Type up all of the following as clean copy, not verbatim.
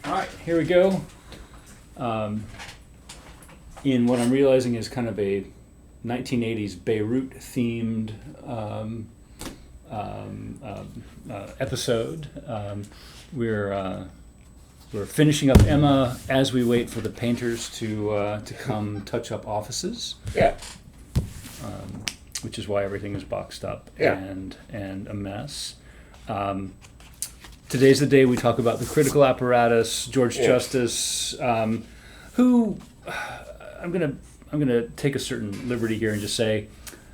All right, here we go. In what I'm realizing is kind of a 1980s Beirut-themed episode. We're finishing up Emma as we wait for the painters to come touch up offices. Yeah. Which is why everything is boxed up Yeah. and a mess. Today's the day we talk about the critical apparatus, George Justice, who I'm gonna take a certain liberty here and just say,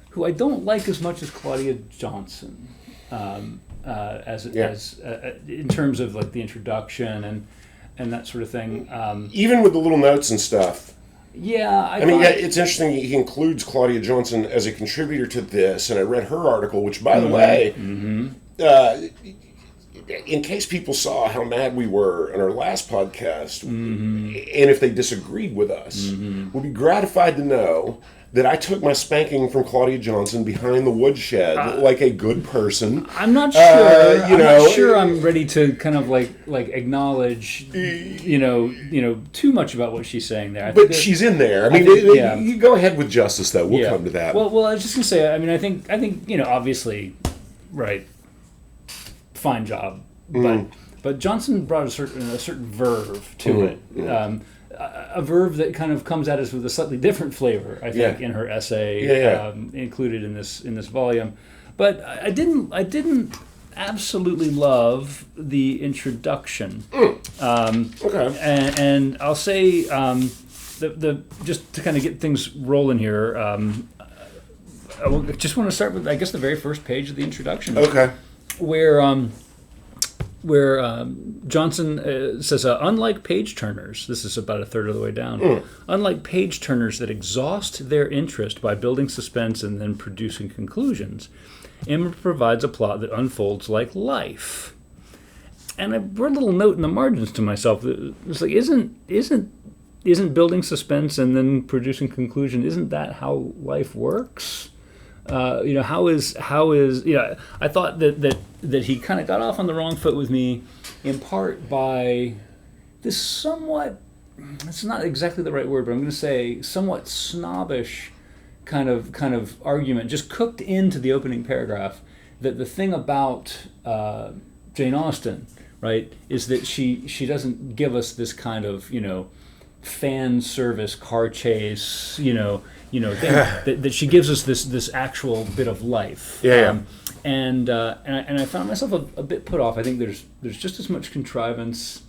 who I don't like as much as Claudia Johnson, as in terms of like the introduction and that sort of thing. Even with the little notes and stuff. Yeah, I mean, it's interesting he includes Claudia Johnson as a contributor to this, and I read her article, which, by the way, in case people saw how mad we were in our last podcast, and if they disagreed with us, would be gratified to know that I took my spanking from Claudia Johnson behind the woodshed like a good person. I'm not sure. Not sure I'm ready to kind of like acknowledge, too much about what she's saying there. But she's in there. I mean, you go ahead with Justice, though. We'll come to that. Well, I was just gonna say. I mean, I think obviously, right. Fine job, but Johnson brought a certain verve to it. A verve that kind of comes at us with a slightly different flavor, I think, in her essay included in this volume. But I didn't absolutely love the introduction. Okay. And I'll say the just to kind of get things rolling here. I just want to start with, I guess, the very first page of the introduction. Okay. Where Johnson says, unlike page turners, this is about a third of the way down, unlike page turners that exhaust their interest by building suspense and then producing conclusions, Emma provides a plot that unfolds like life. And I wrote a little note in the margins to myself. It's like, isn't building suspense and then producing conclusion, isn't that how life works? How is I thought that he kind of got off on the wrong foot with me, in part by this somewhat, it's not exactly the right word, but I'm going to say somewhat snobbish kind of argument just cooked into the opening paragraph, that the thing about Jane Austen, right, is that she doesn't give us this kind of fan service car chase thing, that she gives us this actual bit of life. And I found myself a bit put off. I think there's just as much contrivance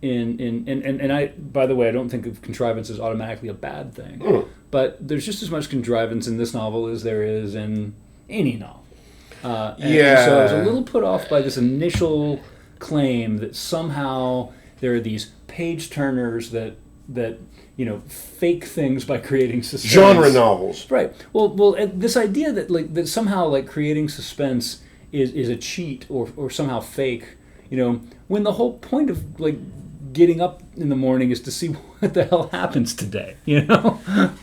in I, by the way, I don't think of contrivance as automatically a bad thing, but there's just as much contrivance in this novel as there is in any novel. And so I was a little put off by this initial claim that somehow there are these page turners that fake things by creating suspense. Genre novels. Right. Well, this idea that somehow creating suspense is a cheat or somehow fake, when the whole point of getting up in the morning is to see what the hell happens today,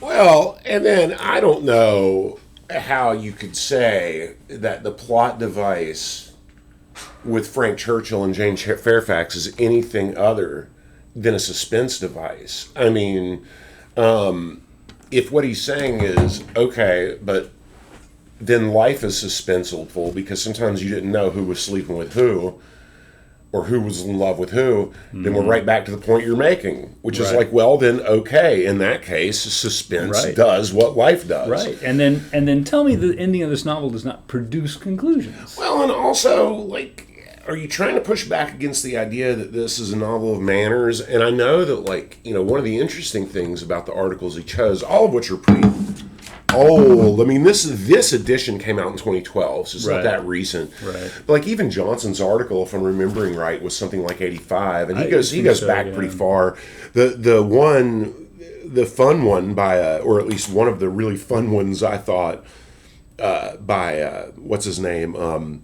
Well, and then I don't know how you could say that the plot device with Frank Churchill and Jane Fairfax is anything other than a suspense device. I mean, if what he's saying is, okay, but then life is suspenseful because sometimes you didn't know who was sleeping with who or who was in love with who, then we're right back to the point you're making, which is well, then, okay, in that case, suspense does what life does. Right, and then tell me the ending of this novel does not produce conclusions. Well, and also, are you trying to push back against the idea that this is a novel of manners? And I know that, one of the interesting things about the articles he chose, all of which are pretty old. I mean, this edition came out in 2012, so it's not that recent. Right. But even Johnson's article, if I'm remembering right, was something like 85, and he goes back pretty far. The fun one by, or at least one of the really fun ones, I thought, by what's his name,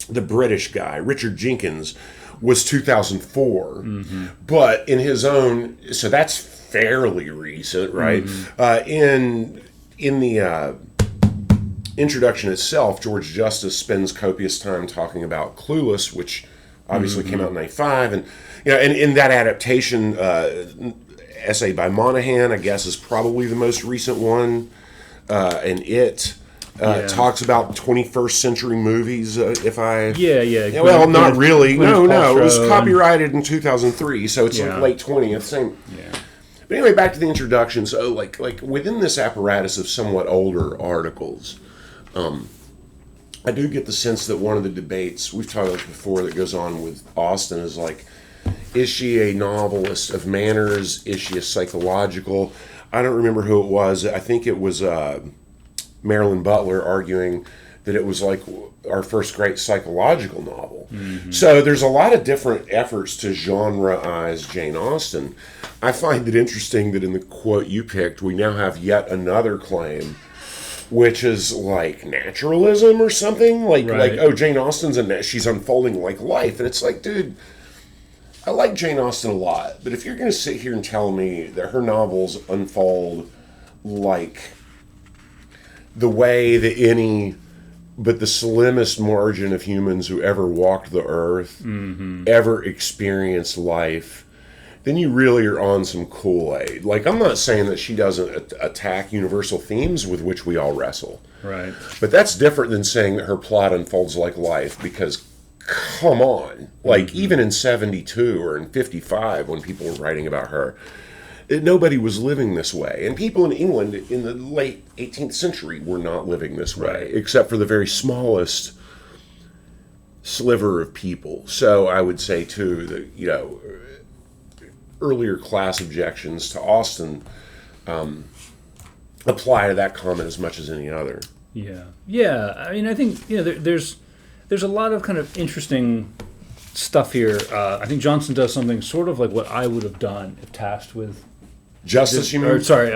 the British guy, Richard Jenkins, was 2004. But in his own, so that's fairly recent, right? In the introduction itself, George Justice spends copious time talking about Clueless, which obviously came out in 95, and And in that adaptation, essay by Monahan, I guess, is probably the most recent one, and it talks about 21st century movies. Well, not really. No, it was copyrighted in 2003, so it's like late 20th. Same. Yeah. But anyway, back to the introduction. So, like within this apparatus of somewhat older articles, I do get the sense that one of the debates we've talked about before that goes on with Austen is like, is she a novelist of manners? Is she a psychological? I don't remember who it was. I think it was Marilyn Butler arguing that it was like our first great psychological novel. Mm-hmm. So there's a lot of different efforts to genreize Jane Austen. I find it interesting that in the quote you picked, we now have yet another claim, which is like naturalism or something. Like, Jane Austen's she's unfolding like life. And it's like, dude, I like Jane Austen a lot, but if you're going to sit here and tell me that her novels unfold like the way that any but the slimmest margin of humans who ever walked the earth ever experienced life, then you really are on some Kool-Aid. Like, I'm not saying that she doesn't attack universal themes with which we all wrestle. Right. But that's different than saying that her plot unfolds like life, because come on. Like, even in 72 or in 55, when people were writing about her, nobody was living this way. And people in England in the late 18th century were not living this way, except for the very smallest sliver of people. So I would say, too, that, earlier class objections to Austen apply to that comment as much as any other. Yeah. I mean, I think there's a lot of kind of interesting stuff here. I think Johnson does something sort of like what I would have done if tasked with Justice. You mean? Or, sorry,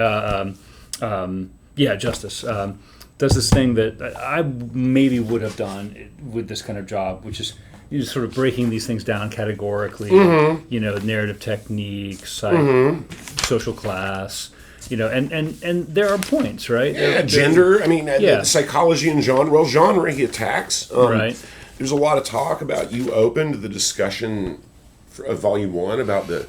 Justice does this thing that I maybe would have done with this kind of job, which is sort of breaking these things down categorically. Narrative technique, social class. And there are points, right? Gender. I mean, psychology and genre. Well, genre he attacks. Right. There's a lot of talk about, you opened the discussion of Volume 1 about the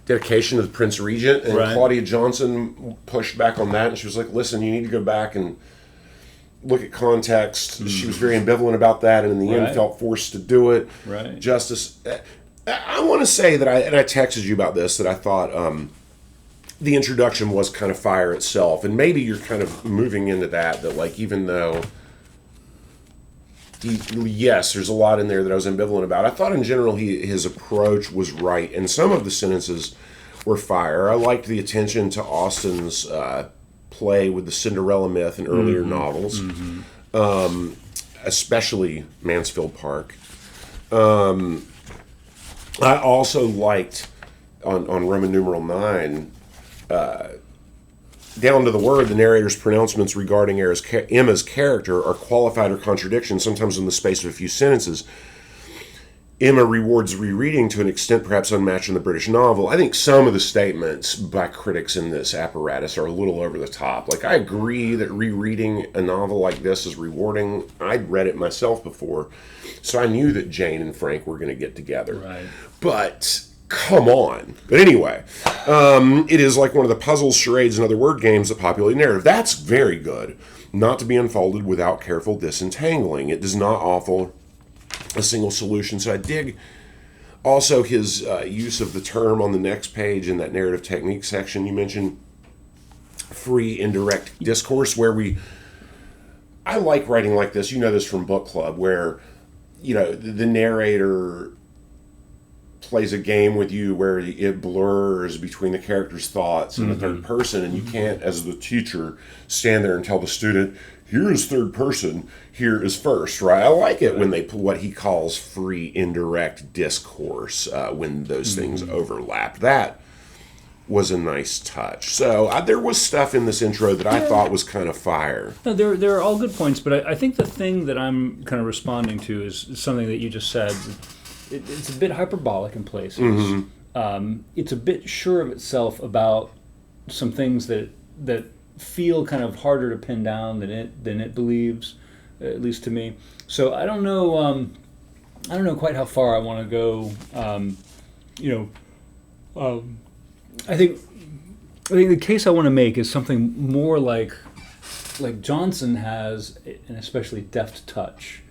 dedication of the Prince Regent, and Claudia Johnson pushed back on that, and she was like, listen, you need to go back and look at context. She was very ambivalent about that, and in the end felt forced to do it. Right. Justice. I want to say that I texted you about this, that I thought the introduction was kind of fire itself, and maybe you're kind of moving into that like, even though yes, there's a lot in there that I was ambivalent about, I thought in general his approach was right, and some of the sentences were fire. I liked the attention to Austen's play with the Cinderella myth in earlier novels, especially Mansfield Park. I also liked on Roman numeral 9, down to the word, the narrator's pronouncements regarding Emma's character are qualified or contradiction, sometimes in the space of a few sentences. Emma rewards rereading to an extent perhaps unmatched in the British novel. I think some of the statements by critics in this apparatus are a little over the top. Like, I agree that rereading a novel like this is rewarding. I'd read it myself before, so I knew that Jane and Frank were going to get together. Right. But come on. But anyway, it is like one of the puzzles, charades, and other word games that populate narrative. That's very good. Not to be unfolded without careful disentangling. It does not offer a single solution. So I dig also his use of the term on the next page in that narrative technique section. You mentioned free indirect discourse, where I like writing like this. You know this from book club, where the narrator plays a game with you where it blurs between the character's thoughts and the third person, and you can't, as the teacher, stand there and tell the student, here is third person, here is first, right? I like it when they put what he calls free indirect discourse, when those things overlap. That was a nice touch. So there was stuff in this intro that I thought was kind of fire. No, there are all good points, but I think the thing that I'm kind of responding to is something that you just said. It's a bit hyperbolic in places. It's a bit sure of itself about some things that feel kind of harder to pin down than it believes, at least to me. So I don't know quite how far I want to go you know, I think the case I want to make is something more like Johnson has an especially deft touch,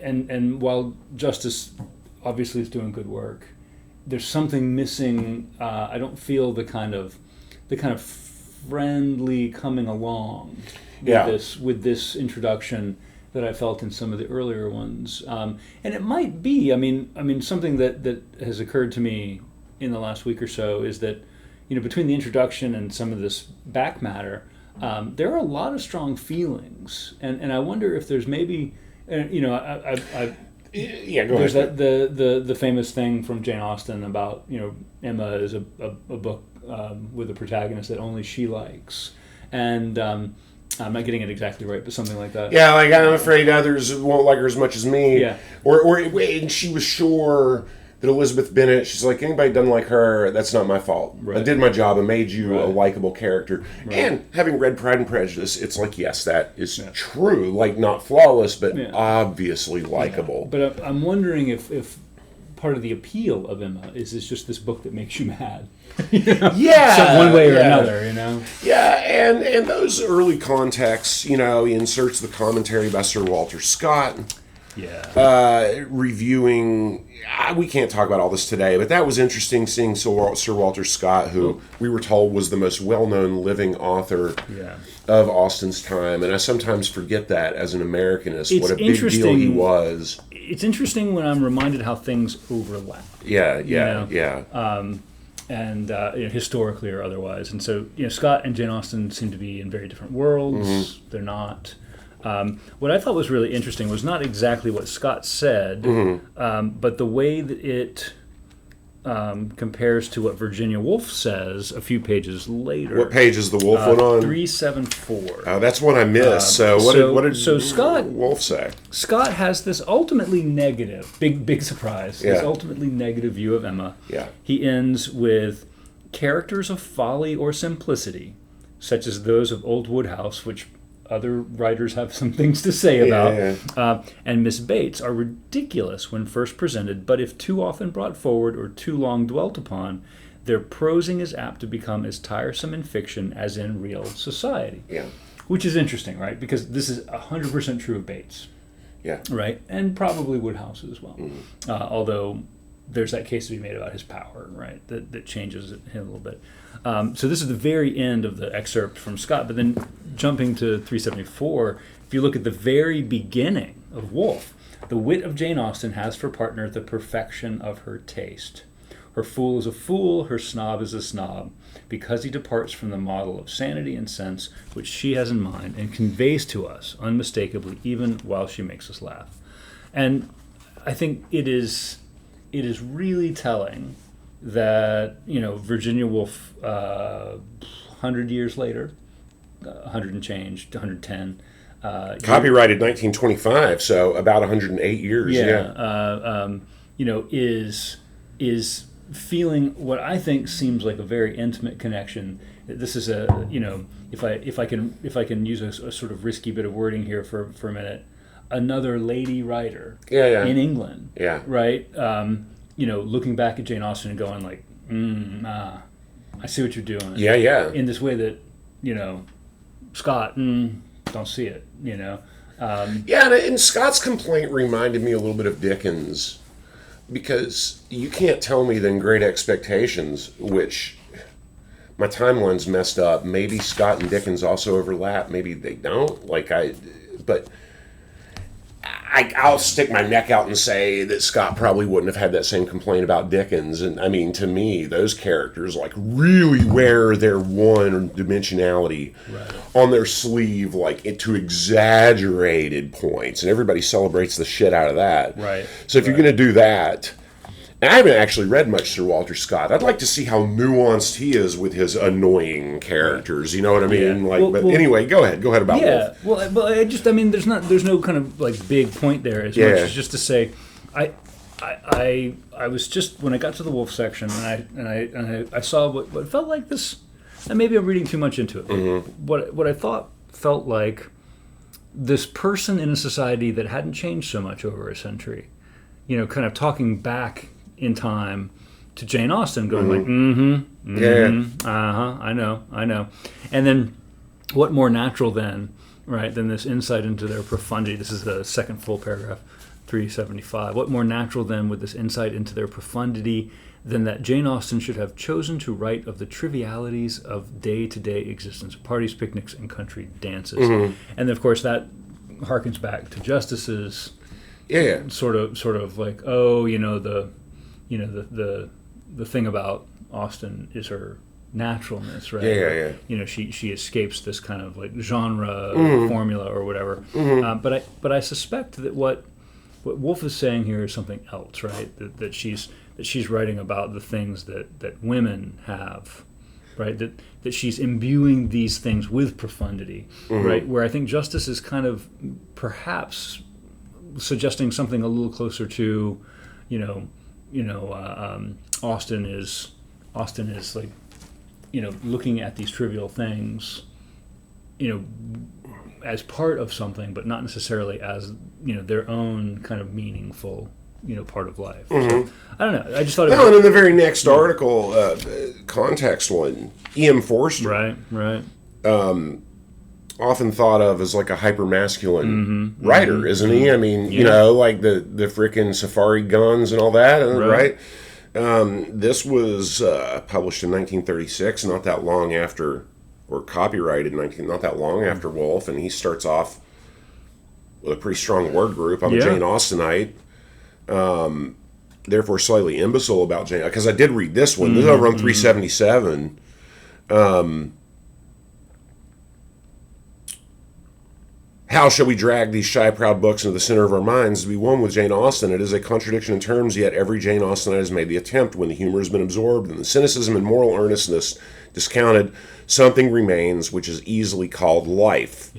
and while Justice obviously is doing good work, there's something missing. I don't feel the kind of friendly coming along with this introduction that I felt in some of the earlier ones, and it might be. I mean, something that has occurred to me in the last week or so is that, between the introduction and some of this back matter, there are a lot of strong feelings, and I wonder if there's maybe, go ahead. There's the famous thing from Jane Austen about Emma is a book with a protagonist that only she likes, and I'm not getting it exactly right, but something like that. Yeah, like I'm afraid others won't like her as much as me. Yeah. And she was sure that Elizabeth Bennet, she's like, anybody doesn't like her, that's not my fault. Right. I did my job and made you a likable character. Right. And having read Pride and Prejudice, it's like, yes, that is true. Like, not flawless, but obviously likable. Yeah. But I'm wondering if part of the appeal of Emma is just this book that makes you mad. Yeah. So one way or another, Yeah, and those early contexts, he inserts the commentary by Sir Walter Scott. Yeah. Reviewing, we can't talk about all this today, but that was interesting seeing Sir Walter Scott, who we were told was the most well-known living author of Austen's time. And I sometimes forget that as an Americanist, what a big deal he was. It's interesting when I'm reminded how things overlap. And historically or otherwise. And so, Scott and Jane Austen seem to be in very different worlds. Mm-hmm. They're not. What I thought was really interesting was not exactly what Scott said, but the way that it compares to what Virginia Woolf says a few pages later. What page is the Woolf one on? 374. Oh, that's what I missed. So what did Scott Woolf say? Scott has this ultimately negative, big surprise, this ultimately negative view of Emma. Yeah. He ends with characters of folly or simplicity, such as those of Old Woodhouse, which other writers have some things to say about, and Miss Bates are ridiculous when first presented, but if too often brought forward or too long dwelt upon, their prosing is apt to become as tiresome in fiction as in real society. Yeah. Which is interesting, right? Because this is 100% true of Bates. Yeah. Right? And probably Woodhouse as well. Mm-hmm. Although there's that case to be made about his power, right? That changes him a little bit. So this is the very end of the excerpt from Scott. But then jumping to 374, if you look at the very beginning of Woolf, the wit of Jane Austen has for partner the perfection of her taste. Her fool is a fool, her snob is a snob, because he departs from the model of sanity and sense which she has in mind and conveys to us unmistakably even while she makes us laugh. And I think it is really telling that, Virginia Woolf, 100 years later, 100 and change, 110. Copyrighted 1925, so about 108 years. Is feeling what I think seems like a very intimate connection. This is if I can use a sort of risky bit of wording here for a minute, another lady writer in England. Yeah. Right? Looking back at Jane Austen and going like, I see what you're doing. Yeah. In this way that, Scott, don't see it, and Scott's complaint reminded me a little bit of Dickens, because you can't tell me that in Great Expectations, which my timeline's messed up, maybe Scott and Dickens also overlap, maybe they don't, but I'll stick my neck out and say that Scott probably wouldn't have had that same complaint about Dickens. And I mean, to me, those characters really wear their one-dimensionality on their sleeve, to exaggerated points, and everybody celebrates the shit out of that. Right. So if you're going to do that, and I haven't actually read much Sir Walter Scott. I'd like to see how nuanced he is with his annoying characters. You know what I mean? Anyway, go ahead about Wolf. Well, there's no kind of big point there as much as just to say, I was just, when I got to the Wolf section and I saw what felt like this, and maybe I'm reading too much into it. Mm-hmm. What I thought felt like this person in a society that hadn't changed so much over a century, kind of talking back in time to Jane Austen, going I know. And then what more natural then, right, than this insight into their profundity? This is the second full paragraph, 375. What more natural then with this insight into their profundity than that Jane Austen should have chosen to write of the trivialities of day-to-day existence, parties, picnics, and country dances. And of course that harkens back to Justice's sort of like, the thing about Austen is her naturalness, right? Yeah. She escapes this kind of like genre formula or whatever. But I suspect that what Woolf is saying here is something else, right? That she's writing about the things that women have, right? That she's imbuing these things with profundity, right? Where I think Justice is kind of perhaps suggesting something a little closer to, Austen is like, looking at these trivial things, as part of something, but not necessarily as, their own kind of meaningful, part of life. So, I don't know. I just thought. And in the very next article, context one, E.M. Forster, right. Often thought of as like a hyper-masculine writer, isn't he? I mean, like the frickin' safari guns and all that, right? This was published in 1936, not that long after, or copyrighted not that long after Woolf, and he starts off with a pretty strong word group. I'm a Jane Austenite, therefore slightly imbecile about Jane, because I did read this one. This is over on 377. How shall we drag these shy, proud books into the center of our minds to be one with Jane Austen? It is a contradiction in terms, yet every Jane Austenite has made the attempt. When the humor has been absorbed and the cynicism and moral earnestness discounted, something remains which is easily called life,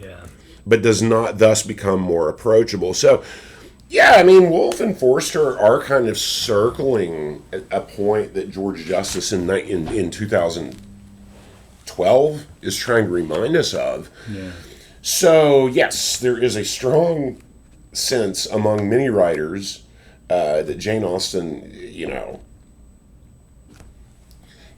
but does not thus become more approachable. So, Woolf and Forster are kind of circling a point that George Justice in 2012 is trying to remind us of. So, yes, there is a strong sense among many writers that Jane Austen,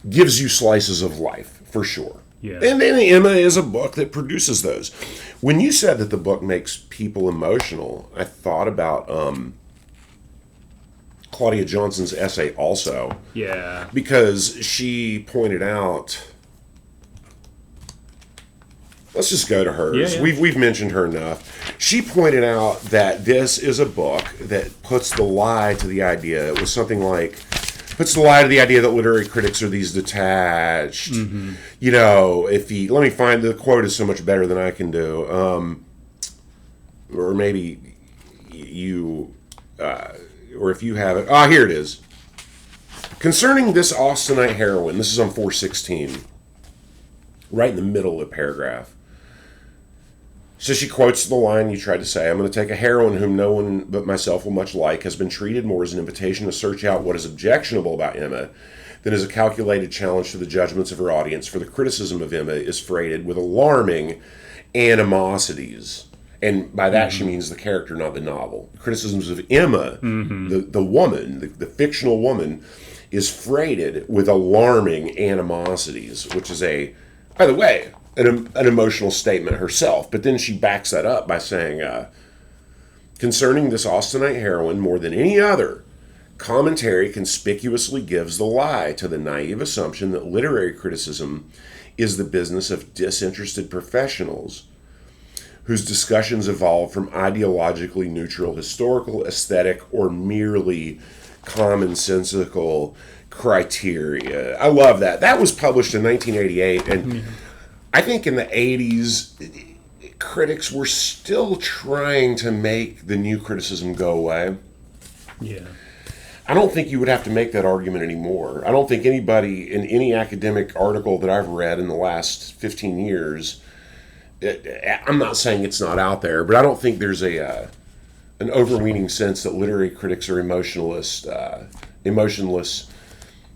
gives you slices of life, for sure. And then Emma is a book that produces those. When you said that the book makes people emotional, I thought about Claudia Johnson's essay also. Because she pointed out... Let's just go to hers. We've mentioned her enough. She pointed out that this is a book that puts the lie to the idea. It was something like, puts the lie to the idea that literary critics are these detached. Let me find the quote is so much better than I can do. Or maybe you, or if you have it. Here it is. Concerning this Austenite heroine, this is on 416, right in the middle of the paragraph. So she quotes the line you tried to say, I'm going to take a heroine whom no one but myself will much like, has been treated more as an invitation to search out what is objectionable about Emma than as a calculated challenge to the judgments of her audience, for the criticism of Emma is freighted with alarming animosities. And by that she means the character, not the novel. The criticisms of Emma, the woman, the fictional woman, is freighted with alarming animosities, which is by the way, an emotional statement herself. But then she backs that up by saying, concerning this Austenite heroine, more than any other, commentary conspicuously gives the lie to the naive assumption that literary criticism is the business of disinterested professionals whose discussions evolve from ideologically neutral historical, aesthetic, or merely commonsensical criteria. I love that. That was published in 1988, and I think in the 80s, critics were still trying to make the new criticism go away. I don't think you would have to make that argument anymore. I don't think anybody in any academic article that I've read in the last 15 years, I'm not saying it's not out there, but I don't think there's an overweening sense that literary critics are emotionless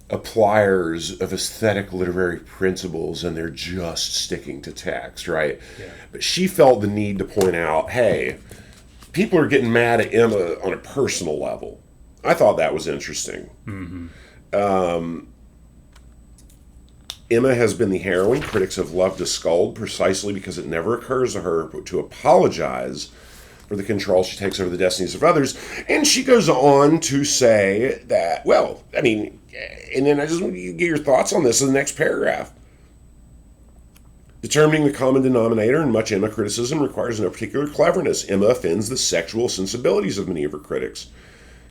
appliers of aesthetic literary principles, and they're just sticking to text, right? But she felt the need to point out, hey, people are getting mad at Emma on a personal level. I thought that was interesting. Emma has been the heroine critics have loved to scold precisely because it never occurs to her to apologize for the control she takes over the destinies of others. And she goes on to say that, well, I mean, and then I just want you to get your thoughts on this in the next paragraph. Determining the common denominator in much Emma criticism requires no particular cleverness. Emma offends the sexual sensibilities of many of her critics.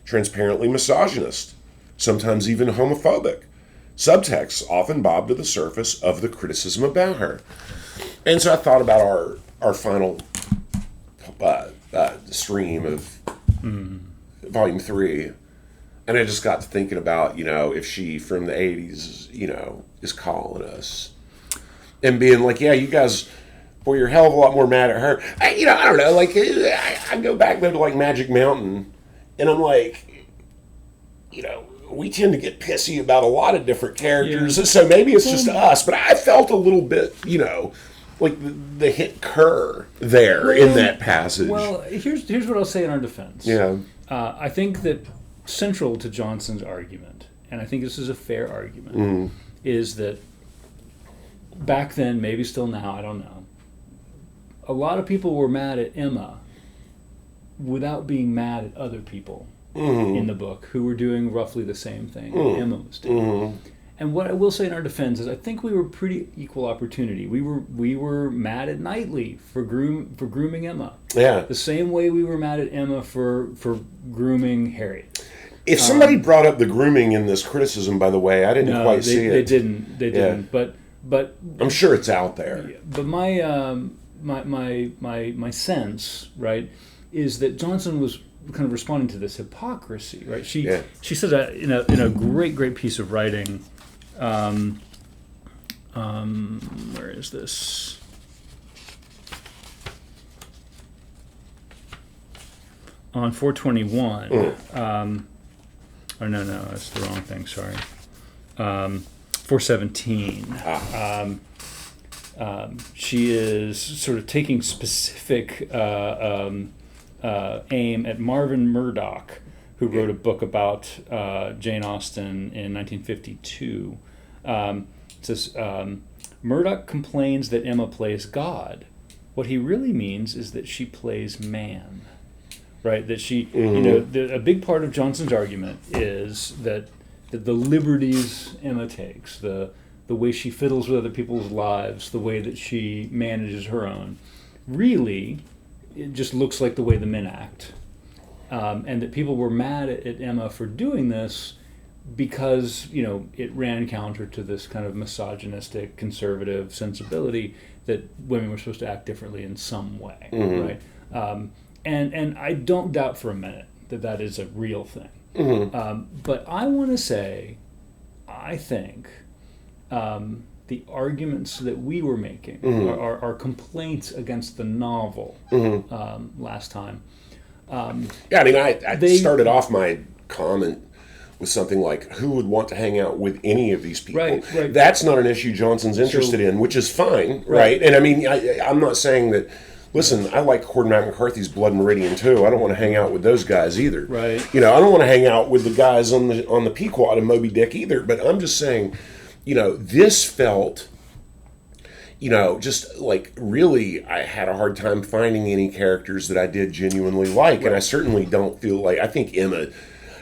Transparently misogynist, sometimes even homophobic. Subtexts often bob to the surface of the criticism about her. And so I thought about our final stream of Volume 3, and I just got to thinking about, if she from the 80s, is calling us and being like, yeah, you guys, boy, you're a hell of a lot more mad at her. I don't know, like, I go back to, like, Magic Mountain, and I'm like, we tend to get pissy about a lot of different characters, so maybe it's just us, but I felt a little bit, like the hit Kerr there in that passage. Well, here's what I'll say in our defense. Yeah. I think that central to Johnson's argument, and I think this is a fair argument, is that back then, maybe still now, I don't know, a lot of people were mad at Emma without being mad at other people in the book who were doing roughly the same thing Emma was doing. And what I will say in our defense is I think we were pretty equal opportunity. We were mad at Knightley for grooming Emma. Yeah. The same way we were mad at Emma for grooming Harriet. If somebody brought up the grooming in this criticism, by the way, I didn't quite see it. They didn't. They didn't. But I'm sure it's out there. But my sense, right, is that Johnson was kind of responding to this hypocrisy, right? She said that in a great piece of writing. Where is this? On 421. Oh no, that's the wrong thing. Sorry. 417. She is sort of taking specific aim at Marvin Murdoch, who wrote a book about Jane Austen in 1952. It says, Murdoch complains that Emma plays God. What he really means is that she plays man. Right? That she, a big part of Johnson's argument is that the liberties Emma takes, the way she fiddles with other people's lives, the way that she manages her own, really, it just looks like the way the men act. And that people were mad at Emma for doing this because, it ran counter to this kind of misogynistic, conservative sensibility that women were supposed to act differently in some way, right? And I don't doubt for a minute that is a real thing. But I want to say, I think the arguments that we were making, our complaints against the novel last time. I started off my comment with something like, who would want to hang out with any of these people? Right. That's not an issue Johnson's interested in, which is fine, right? And I mean, I'm not saying that. Listen, I like Cormac McCarthy's Blood Meridian too. I don't want to hang out with those guys either. Right. I don't want to hang out with the guys on the Pequod and Moby Dick either. But I'm just saying, this felt, just like really, I had a hard time finding any characters that I did genuinely like, and I certainly don't feel like I think Emma.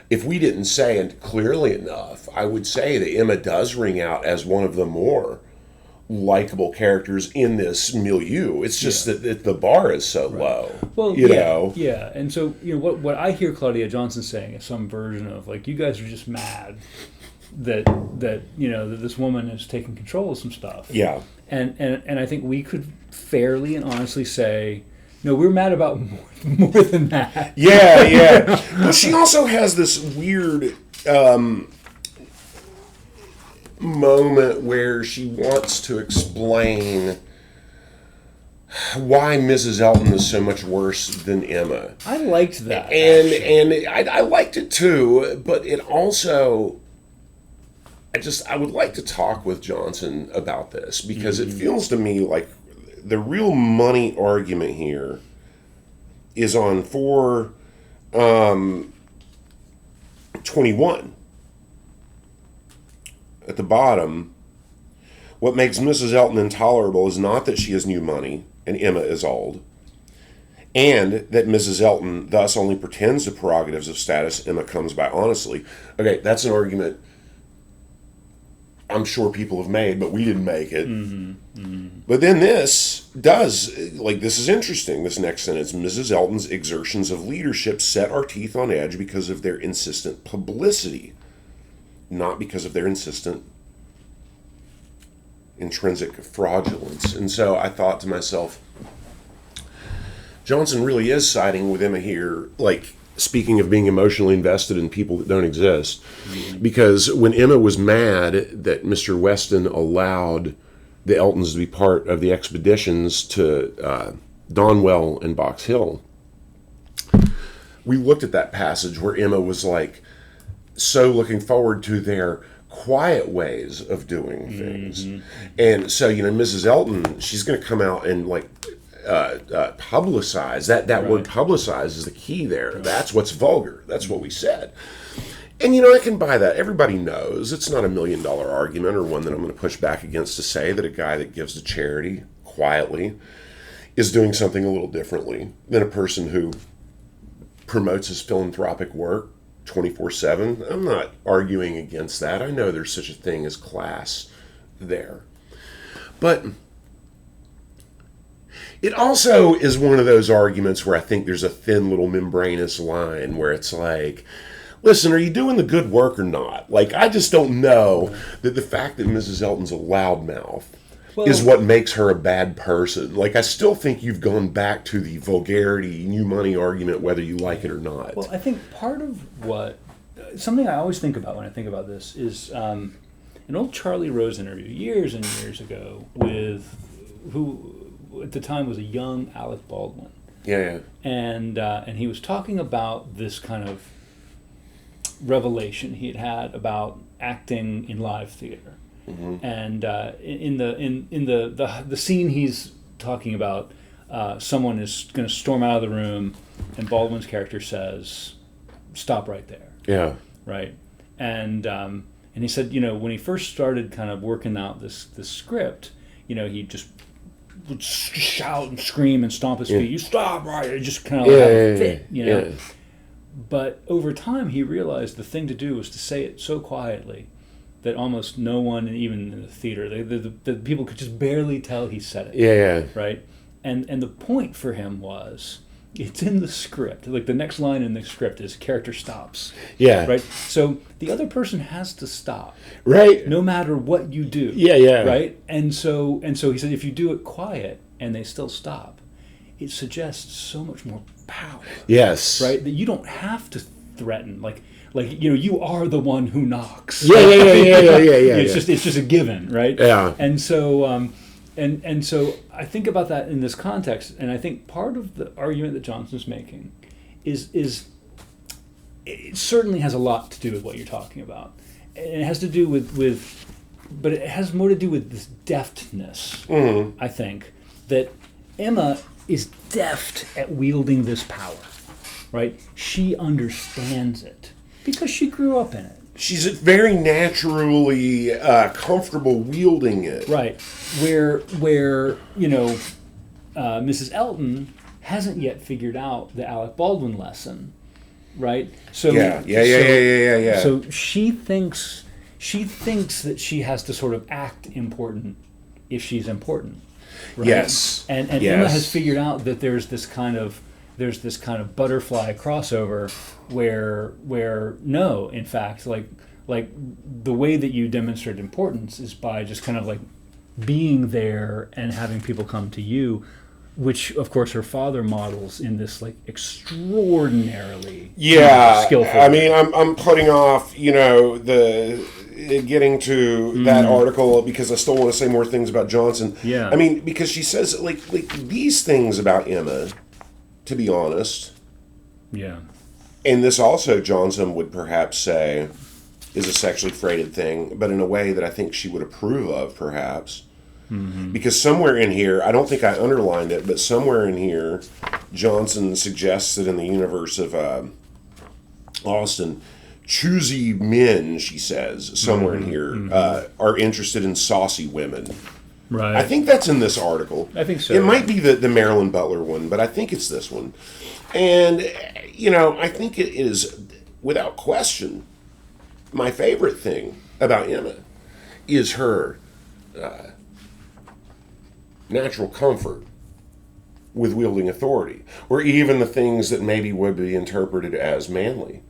If we didn't say it clearly enough, I would say that Emma does ring out as one of the more likable characters in this milieu. It's just that the bar is so low. Well, you know. Yeah, and so what I hear Claudia Johnson saying is some version of like, you guys are just mad that that this woman is taking control of some stuff. Yeah, and I think we could fairly and honestly say, no, we're mad about more than that. Yeah. But she also has this weird moment where she wants to explain why Mrs. Elton is so much worse than Emma. I liked that, and I liked it too. But it also, I would like to talk with Johnson about this because it feels to me like the real money argument here is on 421. at the bottom, what makes Mrs. Elton intolerable is not that she has new money and Emma is old, and that Mrs. Elton thus only pretends the prerogatives of status Emma comes by honestly. Okay, that's an argument I'm sure people have made, but we didn't make it. But then this is interesting, this next sentence. Mrs. Elton's exertions of leadership set our teeth on edge because of their insistent publicity, not because of their insistent intrinsic fraudulence. And so I thought to myself, Johnson really is siding with Emma here, like, speaking of being emotionally invested in people that don't exist. Because when Emma was mad that Mr. Weston allowed the Eltons to be part of the expeditions to Donwell and Box Hill, we looked at that passage where Emma was like so looking forward to their quiet ways of doing things. And so, Mrs. Elton, she's going to come out and like publicize. That word publicize is the key there. That's what's vulgar. That's what we said. And I can buy that. Everybody knows it's not $1 million argument or one that I'm going to push back against to say that a guy that gives to charity quietly is doing something a little differently than a person who promotes his philanthropic work 24/7. I'm not arguing against that. I know there's such a thing as class there. But it also is one of those arguments where I think there's a thin little membranous line where it's like, listen, are you doing the good work or not? Like, I just don't know that the fact that Mrs. Elton's a loudmouth is what makes her a bad person. Like, I still think you've gone back to the vulgarity, new money argument, whether you like it or not. Well, I think part of something I always think about when I think about this is an old Charlie Rose interview years and years ago with who at the time was a young Alec Baldwin. Yeah. And he was talking about this kind of revelation he had about acting in live theater. And in the scene he's talking about, someone is going to storm out of the room, and Baldwin's character says, "Stop right there." Yeah. Right. And he said, when he first started kind of working out this script, he just would shout and scream and stomp his feet. You stop right. It just kind of have a fit, But over time, he realized the thing to do was to say it so quietly that almost no one, even in the theater, the people could just barely tell he said it. Yeah. Right? And the point for him was, it's in the script. Like, the next line in the script is character stops. Yeah. Right? So the other person has to stop. Right. No matter what you do. Yeah. Right? And so he said, if you do it quiet and they still stop, it suggests so much more power. Yes. Right? That you don't have to threaten. Like you are the one who knocks. Yeah. It's just a given, right? Yeah. And so and so I think about that in this context, and I think part of the argument that Johnson's making is it certainly has a lot to do with what you're talking about. And it has to do with but it has more to do with this deftness. I think that Emma is deft at wielding this power, right? She understands it because she grew up in it. She's very naturally comfortable wielding it. Right. Where Mrs. Elton hasn't yet figured out the Alec Baldwin lesson, right? So Yeah. So she thinks that she has to sort of act important if she's important. Right? Yes. And yes. Emma has figured out that there's this kind of butterfly crossover where no, in fact, like the way that you demonstrate importance is by just kind of like being there and having people come to you, which of course her father models in this like extraordinarily skillful. I mean, I'm putting off getting to that article because I still want to say more things about Johnson. Yeah. I mean, because she says like these things about Emma, to be honest. Yeah. And this also, Johnson would perhaps say, is a sexually freighted thing, but in a way that I think she would approve of, perhaps. Mm-hmm. Because somewhere in here, I don't think I underlined it, but somewhere in here, Johnson suggests that in the universe of Austen, choosy men, she says, somewhere in here, are interested in saucy women. Right. I think that's in this article. I think so. It might be the Marilyn Butler one, but I think it's this one. And, I think it is, without question, my favorite thing about Emma is her natural comfort with wielding authority, or even the things that maybe would be interpreted as manly.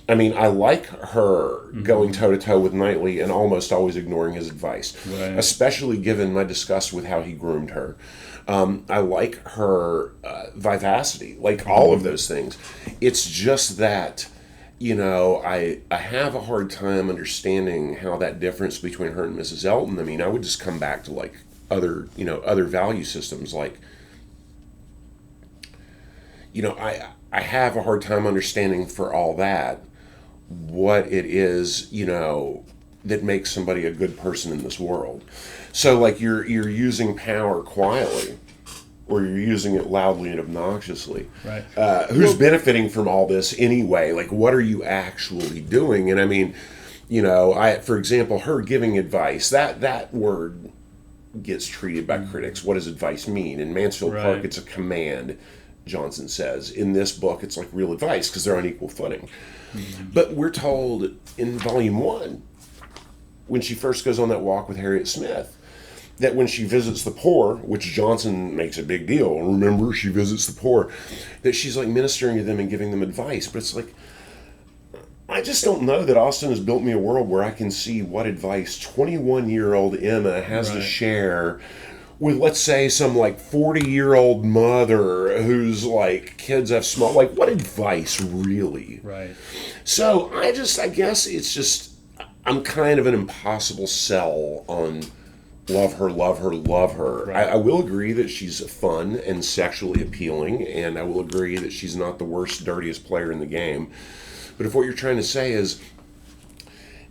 I mean, I like her going toe-to-toe with Knightley and almost always ignoring his advice, especially given my disgust with how he groomed her. I like her vivacity, like all of those things. It's just that, I have a hard time understanding how that difference between her and Mrs. Elton, I mean, I would just come back to, like, other value systems, like, I have a hard time understanding for all that what it is, that makes somebody a good person in this world. So, like, you're using power quietly, or you're using it loudly and obnoxiously. Right. Who's benefiting from all this anyway? Like, what are you actually doing? And I mean, for example, her giving advice, that word gets treated by critics. What does advice mean? In Mansfield Park, it's a command, Johnson says. In this book, it's like real advice because they're on equal footing. But we're told in Volume 1, when she first goes on that walk with Harriet Smith, that when she visits the poor, which Johnson makes a big deal, remember, she visits the poor, that she's like ministering to them and giving them advice. But it's like, I just don't know that Austen has built me a world where I can see what advice 21-year-old Emma has to share with, let's say, some like 40-year-old mother whose like kids have small, like, what advice really? Right. So I guess it's just, I'm kind of an impossible sell on love her, love her, love her. Right. I will agree that she's fun and sexually appealing, and I will agree that she's not the worst, dirtiest player in the game. But if what you're trying to say is,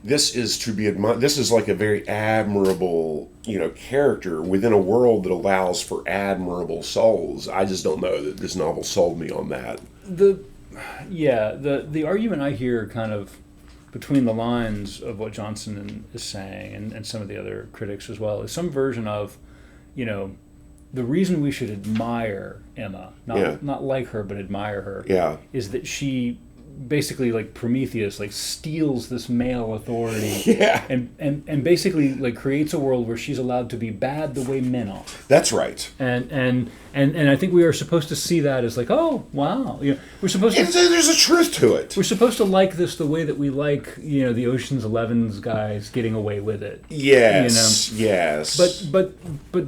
this is to be admired, this is like a very admirable, character within a world that allows for admirable souls, I just don't know that this novel sold me on that. The argument I hear kind of between the lines of what Johnson is saying and some of the other critics as well is some version of, the reason we should admire Emma, not like her, but admire her, is that she basically, like Prometheus, like steals this male authority and basically like creates a world where she's allowed to be bad the way men are. That's right. And I think we are supposed to see that as like, oh wow, we're supposed to. There's a truth to it. We're supposed to like this the way that we like, the Ocean's 11's guys getting away with it. Yes. Yes. But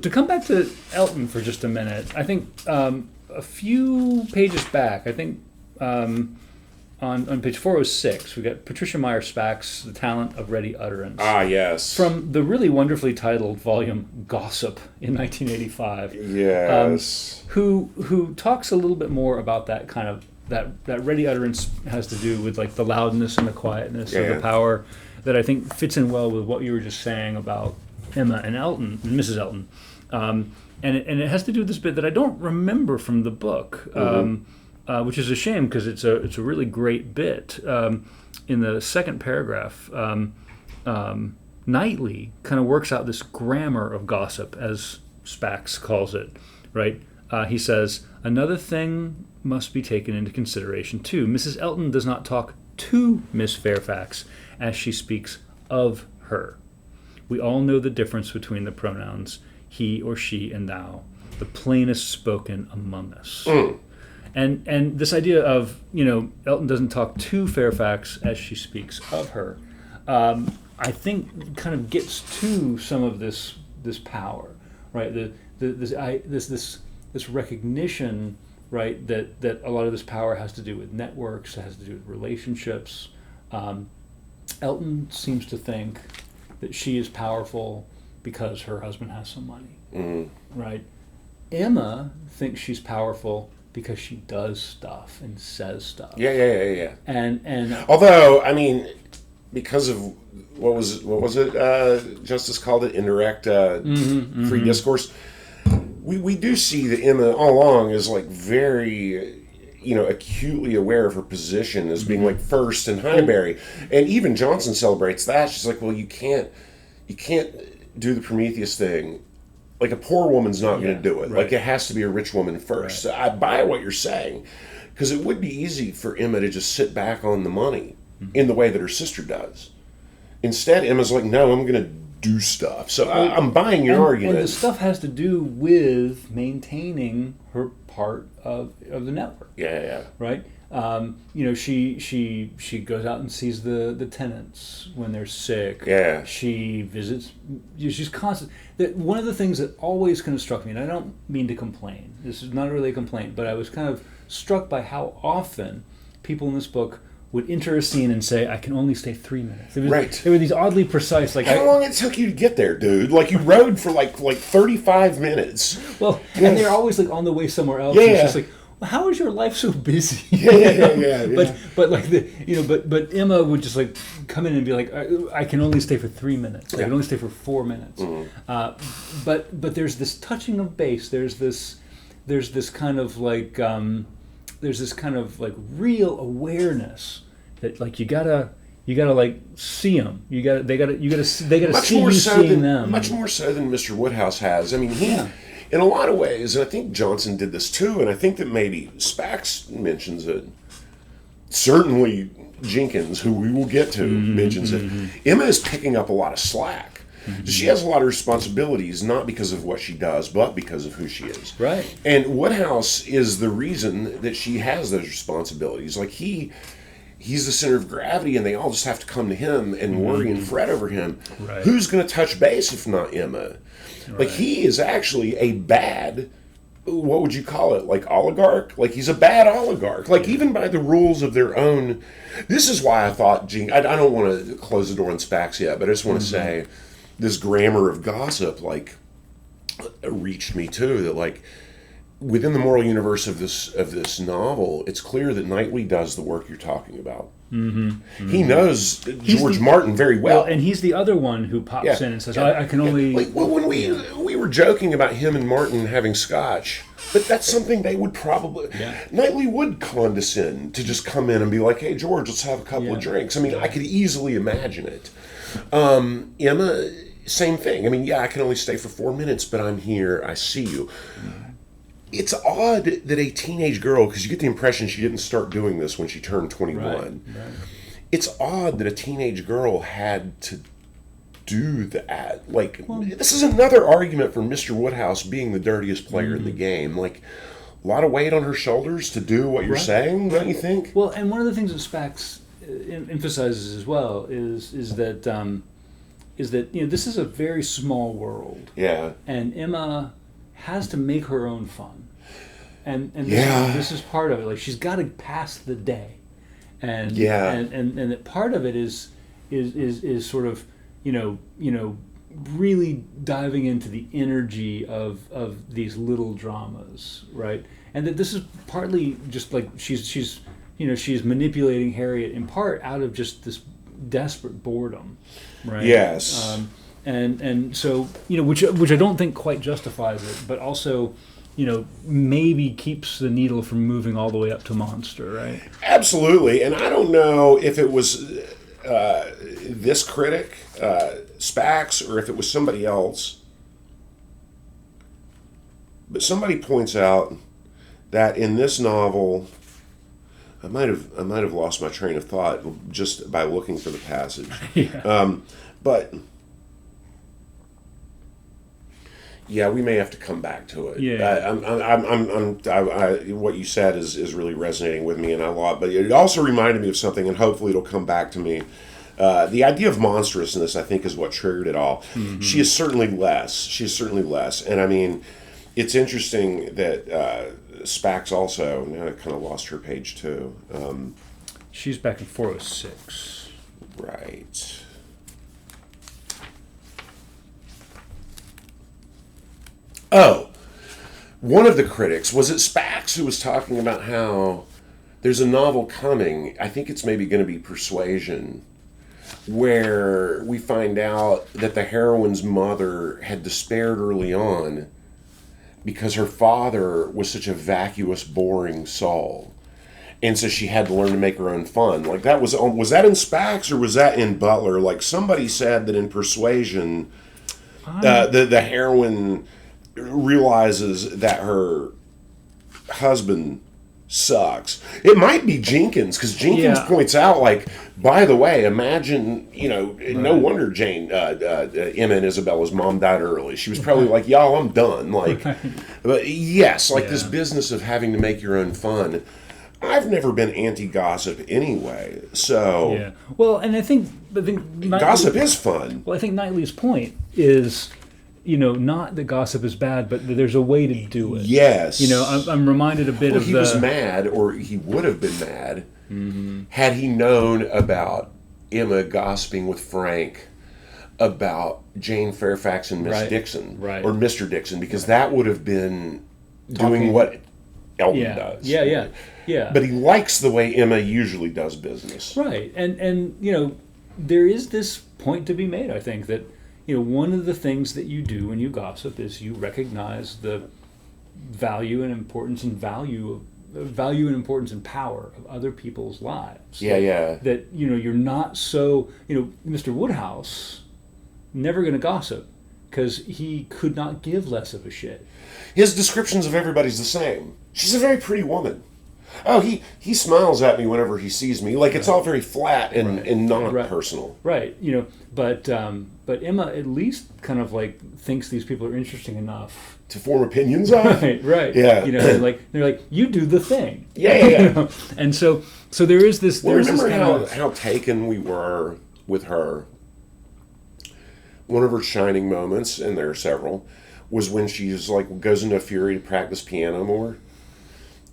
to come back to Elton for just a minute, I think a few pages back, I think. On page 406, we got Patricia Meyer Spack's The Talent of Ready Utterance. Ah, yes. From the really wonderfully titled volume Gossip in 1985. Yes. Who talks a little bit more about that kind of, that ready utterance has to do with like the loudness and the quietness of the power that I think fits in well with what you were just saying about Emma and Elton, Mrs. Elton. And it has to do with this bit that I don't remember from the book. Which is a shame because it's a really great bit. In the second paragraph, Knightley kind of works out this grammar of gossip, as Spax calls it, right? He says, another thing must be taken into consideration too. Mrs. Elton does not talk to Miss Fairfax as she speaks of her. We all know the difference between the pronouns he or she and thou, the plainest spoken among us. And this idea of, Elton doesn't talk to Fairfax as she speaks of her, I think kind of gets to some of this power, right? This recognition, right, that a lot of this power has to do with networks, it has to do with relationships. Elton seems to think that she is powerful because her husband has some money, right? Emma thinks she's powerful because she does stuff and says stuff. Yeah. And although, I mean, because of what was it? Justice called it indirect free discourse. We do see that Emma all along is like very, acutely aware of her position as being like first in Highbury. And even Johnson celebrates that. She's like, well, you can't do the Prometheus thing. Like, a poor woman's not going to do it. Right. Like, it has to be a rich woman first. Right. So I buy what you're saying, because it would be easy for Emma to just sit back on the money in the way that her sister does. Instead, Emma's like, no, I'm going to do stuff. So I'm buying your argument. And the stuff has to do with maintaining her part of the network. Yeah. Right? She goes out and sees the tenants when they're sick. Yeah. She visits. She's constant. One of the things that always kind of struck me, and I don't mean to complain. This is not really a complaint, but I was kind of struck by how often people in this book would enter a scene and say, "I can only stay 3 minutes." Right. They were these oddly precise. Like, how long it took you to get there, dude? Like, you rode for like 35 minutes. Well, and they're always like on the way somewhere else. Yeah. And it's just like, well, how is your life so busy? Yeah. But like but Emma would just like come in and be like, I can only stay for 3 minutes. I can only stay for 4 minutes. But there's this touching of base. There's this kind of like real awareness that like you gotta like see them. You gotta see you seeing them. Much more so than Mr. Woodhouse has. I mean, in a lot of ways, and I think Johnson did this too, and I think that maybe Spax mentions it. Certainly Jenkins, who we will get to, mentions it. Emma is picking up a lot of slack. She has a lot of responsibilities, not because of what she does, but because of who she is. Right. And Woodhouse is the reason that she has those responsibilities. Like, he's the center of gravity, and they all just have to come to him and worry and fret over him. Right. Who's going to touch base if not Emma? Like, Right. he is actually a bad, what would you call it? Like, oligarch? Like, he's a bad oligarch. Like, even by the rules of their own. This is why I thought, I don't want to close the door on Spax yet, but I just want to say this grammar of gossip, like, reached me too. That, like, within the moral universe of this novel, it's clear that Knightley does the work you're talking about. He knows George Martin very well. And he's the other one who pops in and says, I can only... Like, well, when we were joking about him and Martin having scotch, but that's something they would probably... Knightley would condescend to just come in and be like, hey, George, let's have a couple of drinks. I mean, I could easily imagine it. Emma, same thing. I mean, I can only stay for 4 minutes, but I'm here. I see you. It's odd that a teenage girl, because you get the impression she didn't start doing this when she turned 21. Right. It's odd that a teenage girl had to do that. Like, this is another argument for Mr. Woodhouse being the dirtiest player in the game. Like, a lot of weight on her shoulders to do what you're saying, don't you think? Well, and one of the things that Spax emphasizes as well is that this is a very small world. Yeah. And Emma has to make her own fun, and this is part of it. Like, she's got to pass the day, and that part of it is sort of really diving into the energy of these little dramas, right? And that this is partly just like she's manipulating Harriet in part out of just this desperate boredom, right? Yes. And so, which I don't think quite justifies it, but also, maybe keeps the needle from moving all the way up to monster, right? Absolutely. And I don't know if it was this critic, Spax, or if it was somebody else. But somebody points out that in this novel, I might have lost my train of thought just by looking for the passage. But yeah, we may have to come back to it. Yeah. What you said is really resonating with me, and I love. But it also reminded me of something, and hopefully it'll come back to me. The idea of monstrousness, I think, is what triggered it all. She is certainly less. And I mean, it's interesting that Spax also, now I kind of lost her page too. She's back in 406. Right. Oh, one of the critics, was it Spax, who was talking about how there's a novel coming, I think it's maybe going to be Persuasion, where we find out that the heroine's mother had despaired early on because her father was such a vacuous, boring soul. And so she had to learn to make her own fun. Like that was that in Spax or was that in Butler? Like somebody said that in Persuasion, the heroine realizes that her husband sucks. It might be Jenkins because Jenkins points out, like, by the way, imagine, no wonder Emma and Isabella's mom died early. She was probably like, y'all, I'm done. Like, but yes, like this business of having to make your own fun. I've never been anti-gossip anyway, so well, and I think gossip is fun. Well, I think Knightley's point is, not that gossip is bad, but that there's a way to do it. Yes, I'm reminded a bit of he was mad, or he would have been mad had he known about Emma gossiping with Frank about Jane Fairfax and Miss Dixon, or Mr. Dixon, because that would have been doing what Elton does. Yeah. But he likes the way Emma usually does business. Right. And there is this point to be made, I think, that, one of the things that you do when you gossip is you recognize the value and importance and power of other people's lives. That, you're not so, Mr. Woodhouse, never going to gossip because he could not give less of a shit. His descriptions of everybody's the same. She's a very pretty woman. Oh, he smiles at me whenever he sees me. Like, it's all very flat and non-personal. Right. But Emma at least kind of like thinks these people are interesting enough to form opinions on. Right. Yeah. They're like, you do the thing. Yeah. And so there is this. Well, remember how taken we were with her. One of her shining moments, and there are several, was when she's like goes into a fury to practice piano more.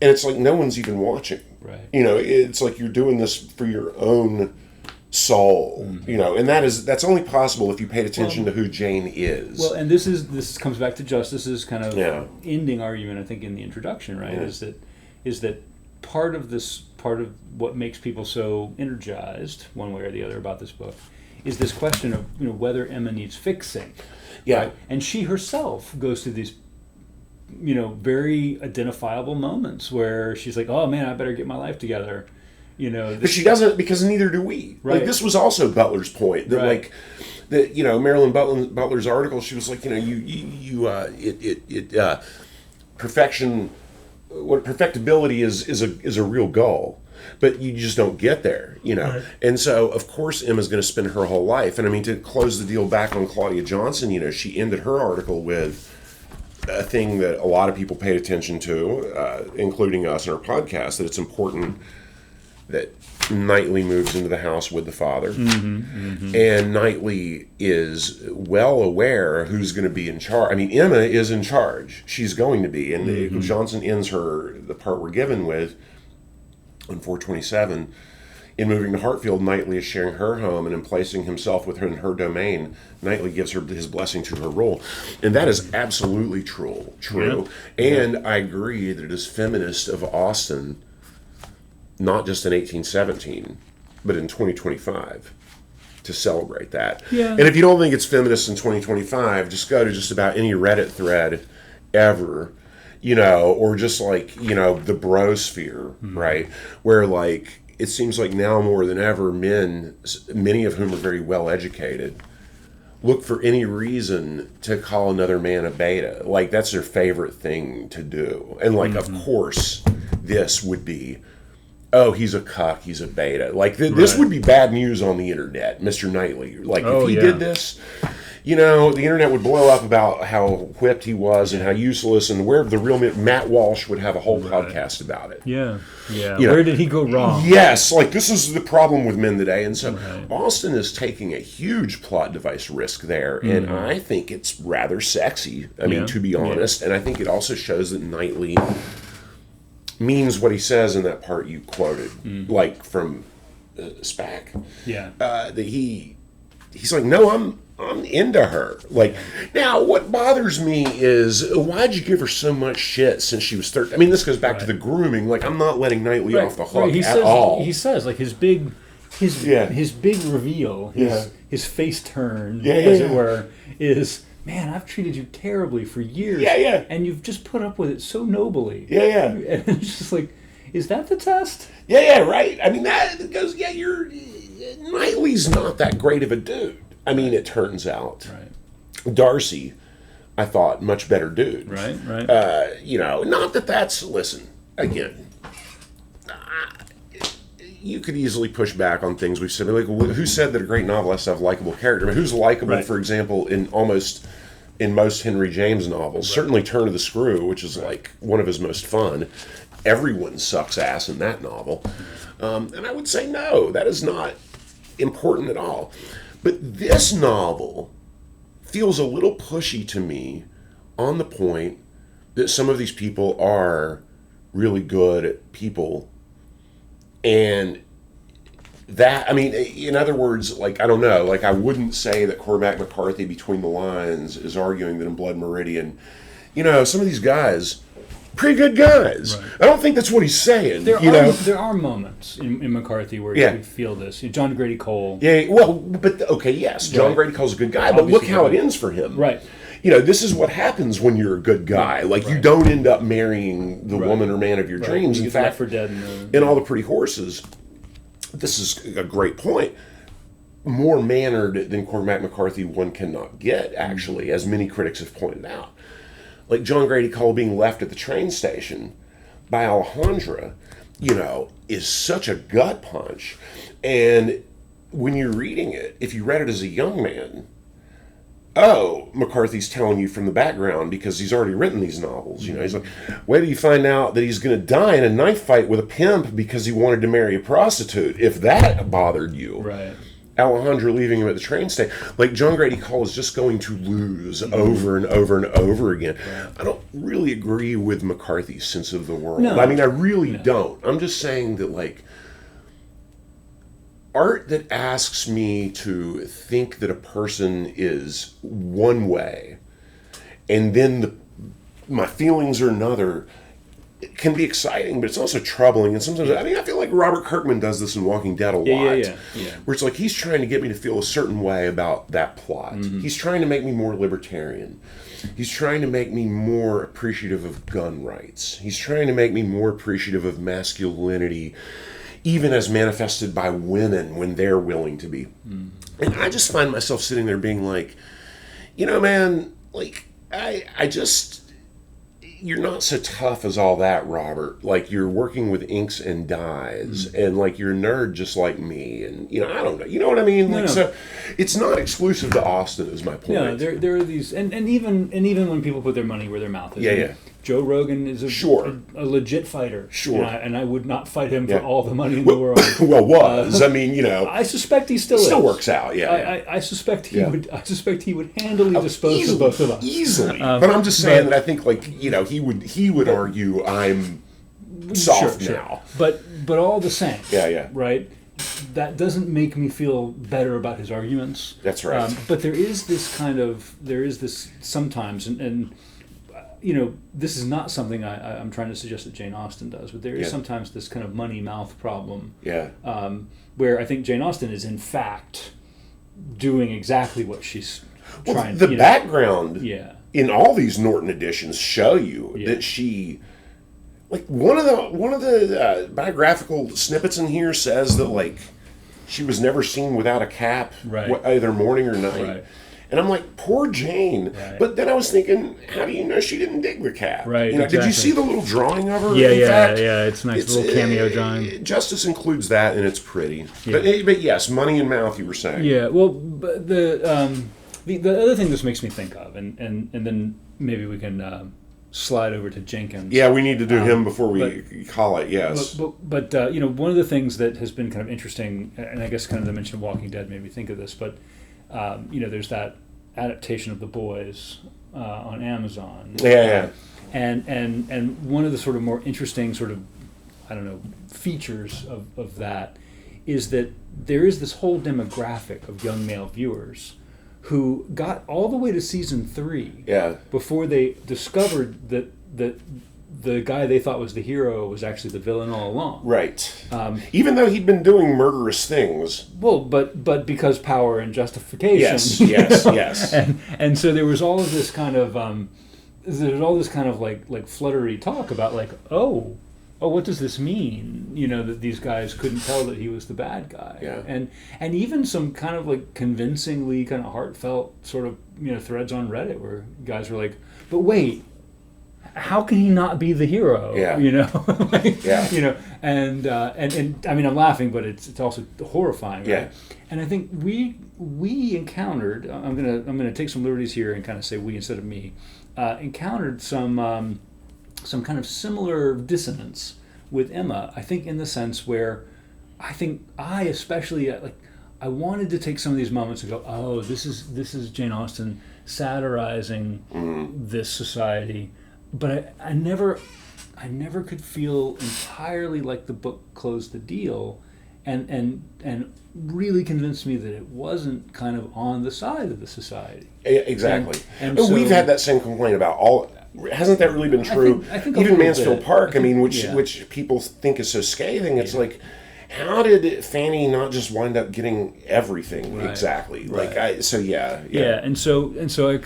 And it's like no one's even watching. Right. It's like you're doing this for your own soul. And that's only possible if you paid attention to who Jane is. Well, and this comes back to Justice's kind of ending argument, I think, in the introduction, right? Yeah. Is that part of what makes people so energized, one way or the other, about this book, is this question of whether Emma needs fixing. Yeah. Right? And she herself goes through these very identifiable moments where she's like, oh man, I better get my life together. But she doesn't, because neither do we. Right. Like, this was also Butler's point that Marilyn Butler's article, she was like, perfection, perfectibility is a real goal, but you just don't get there, Right. And so, of course, Emma's going to spend her whole life. And I mean, to close the deal back on Claudia Johnson, she ended her article with a thing that a lot of people paid attention to, including us in our podcast, that it's important that Knightley moves into the house with the father. And Knightley is well aware who's going to be in charge. I mean, Emma is in charge. She's going to be. And Johnson ends the part we're given with, on 427, in moving to Hartfield, Knightley is sharing her home, and in placing himself with her in her domain, Knightley gives her his blessing to her rule. And that is absolutely true. Yeah. And I agree that it is feminist of Austen, not just in 1817, but in 2025, to celebrate that. Yeah. And if you don't think it's feminist in 2025, just go to just about any Reddit thread ever, or just like, the brosphere, right? Where like, it seems like now more than ever, men, many of whom are very well educated, look for any reason to call another man a beta. Like, that's their favorite thing to do. And like, of course, this would be, oh, he's a cuck, he's a beta. Like, this would be bad news on the internet, Mr. Knightley. Like, if he did this, the internet would blow up about how whipped he was and how useless, and where the real Matt Walsh would have a whole podcast about it. Yeah. Where did he go wrong? Yes, like, this is the problem with men today. And so Austen is taking a huge plot device risk there, and I think it's rather sexy, I mean, to be honest. And I think it also shows that Knightley means what he says in that part you quoted, like from Spack. Yeah. That he's like, no, I'm into her. Like, now what bothers me is, why'd you give her so much shit since she was 13? I mean, this goes back to the grooming. Like, I'm not letting Knightley off the hook at all. He says, like, his big reveal, his face turn, as it were, is, man, I've treated you terribly for years. Yeah. And you've just put up with it so nobly. Yeah. And it's just like, Is that the test? Yeah, right. I mean, that goes, Knightley's not that great of a dude. I mean, it turns out. Right. Darcy, I thought, much better dude. Right. Not that that's, listen, again, you could easily push back on things we've said. Like, who said that a great novel has to have a likable character? I mean, who's likable, for example, in most Henry James novels? Right. Certainly Turn of the Screw, which is like one of his most fun. Everyone sucks ass in that novel. And I would say, no, that is not important at all. But this novel feels a little pushy to me on the point that some of these people are really good people. And that, I mean, in other words, like, I don't know, like, I wouldn't say that Cormac McCarthy, between the lines, is arguing that in Blood Meridian, some of these guys, pretty good guys. Right. I don't think that's what he's saying. There are moments in McCarthy where you feel this. John Grady Cole. Yeah, well, but, okay, yes, John Grady Cole's a good guy, but look how it ends for him. Right. This is what happens when you're a good guy. Like, you don't end up marrying the woman or man of your dreams. In fact, for dead in All the Pretty Horses, this is a great point. More mannered than Cormac McCarthy one cannot get, actually, as many critics have pointed out. Like John Grady Cole being left at the train station by Alejandra, is such a gut punch. And when you're reading it, if you read it as a young man, McCarthy's telling you from the background because he's already written these novels. He's like, wait till you find out that he's going to die in a knife fight with a pimp because he wanted to marry a prostitute. If that bothered you, right? Alejandra leaving him at the train station, like John Grady Cole is just going to lose over and over and over again. Right. I don't really agree with McCarthy's sense of the world. No. I mean, I really don't. I'm just saying that, like, art that asks me to think that a person is one way and then my feelings are another, it can be exciting, but it's also troubling. And sometimes, I feel like Robert Kirkman does this in Walking Dead a lot. Yeah. Where it's like he's trying to get me to feel a certain way about that plot. Mm-hmm. He's trying to make me more libertarian. He's trying to make me more appreciative of gun rights. He's trying to make me more appreciative of masculinity, even as manifested by women when they're willing to be. Mm. And I just find myself sitting there being like, man, like, I just, you're not so tough as all that, Robert. Like, you're working with inks and dyes, and, like, you're a nerd just like me, and, I don't know. You know what I mean? Like, so it's not exclusive to Austin, is my point. Yeah, there are these, and even when people put their money where their mouth is. Yeah. Joe Rogan is a legit fighter. Sure. And I would not fight him for all the money in the world. I suspect he still works out, I suspect he would. I suspect he would handily dispose of both of us. Easily. But I'm just saying that I think, like, he would argue I'm soft now. But all the same. Yeah. Right? That doesn't make me feel better about his arguments. That's right. But there is this sometimes, and this is not something I'm trying to suggest that Jane Austen does, but there is sometimes this kind of money mouth problem. Yeah. Where I think Jane Austen is in fact doing exactly what she's trying. The background. Yeah. In all these Norton editions show you that she, like, one of the biographical snippets in here says that, like, she was never seen without a cap, either morning or night. Right. And I'm like, poor Jane. Right. But then I was thinking, how do you know she didn't dig the cap? Right. Exactly. Did you see the little drawing of her? Yeah, it's nice. It's little cameo drawing. Justice includes that, and it's pretty. Yeah. But yes, money in mouth, you were saying. Yeah. Well, but the other thing this makes me think of, and then maybe we can slide over to Jenkins. Yeah, we need to do him before we call it. Yes. But one of the things that has been kind of interesting, and I guess kind of the mention of Walking Dead made me think of this, but there's that adaptation of The Boys on Amazon. Yeah. And one of the sort of more interesting sort of, features of that is that there is this whole demographic of young male viewers who got all the way to season 3 before they discovered that the guy they thought was the hero was actually the villain all along. Right. Even though he'd been doing murderous things. Well, but because power and justification. Yes. And so there was all of this kind of like fluttery talk about, like, oh oh, what does this mean? You know, that these guys couldn't tell that he was the bad guy. Yeah. And even some kind of like convincingly kind of heartfelt sort of, you know, threads on Reddit where guys were like, but wait, how can he not be the hero? Yeah. You know, like, Yeah. you know, and I mean, I'm laughing, but it's also horrifying. Right? Yeah. And I think we encountered. I'm gonna take some liberties here and kind of say we instead of me. Encountered some kind of similar dissonance with Emma. I think in the sense where I think I especially like I wanted to take some of these moments and go, oh, this is Jane Austen satirizing this society, but I never could feel entirely like the book closed the deal, and really convinced me that it wasn't kind of on the side of the society. Exactly. And And so, we've had that same complaint about all. Hasn't that really been true? I think a Even little Mansfield bit. Park. I mean, Yeah. which people think is so scathing. It's like, how did Fanny not just wind up getting everything Right. exactly? Right. Like Yeah, and so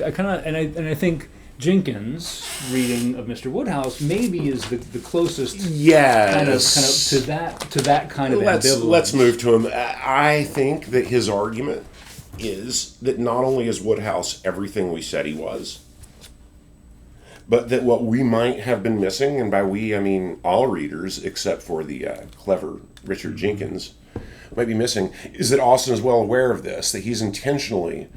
I kind of and I think Jenkins' reading of Mr. Woodhouse maybe is the closest Yes. kind of to that kind of ambivalence. Let's move to him. I think that his argument is that not only is Woodhouse everything we said he was, but that what we might have been missing, and by we I mean all readers except for the clever Richard Jenkins, might be missing, is that Austen is well aware of this, that he's intentionally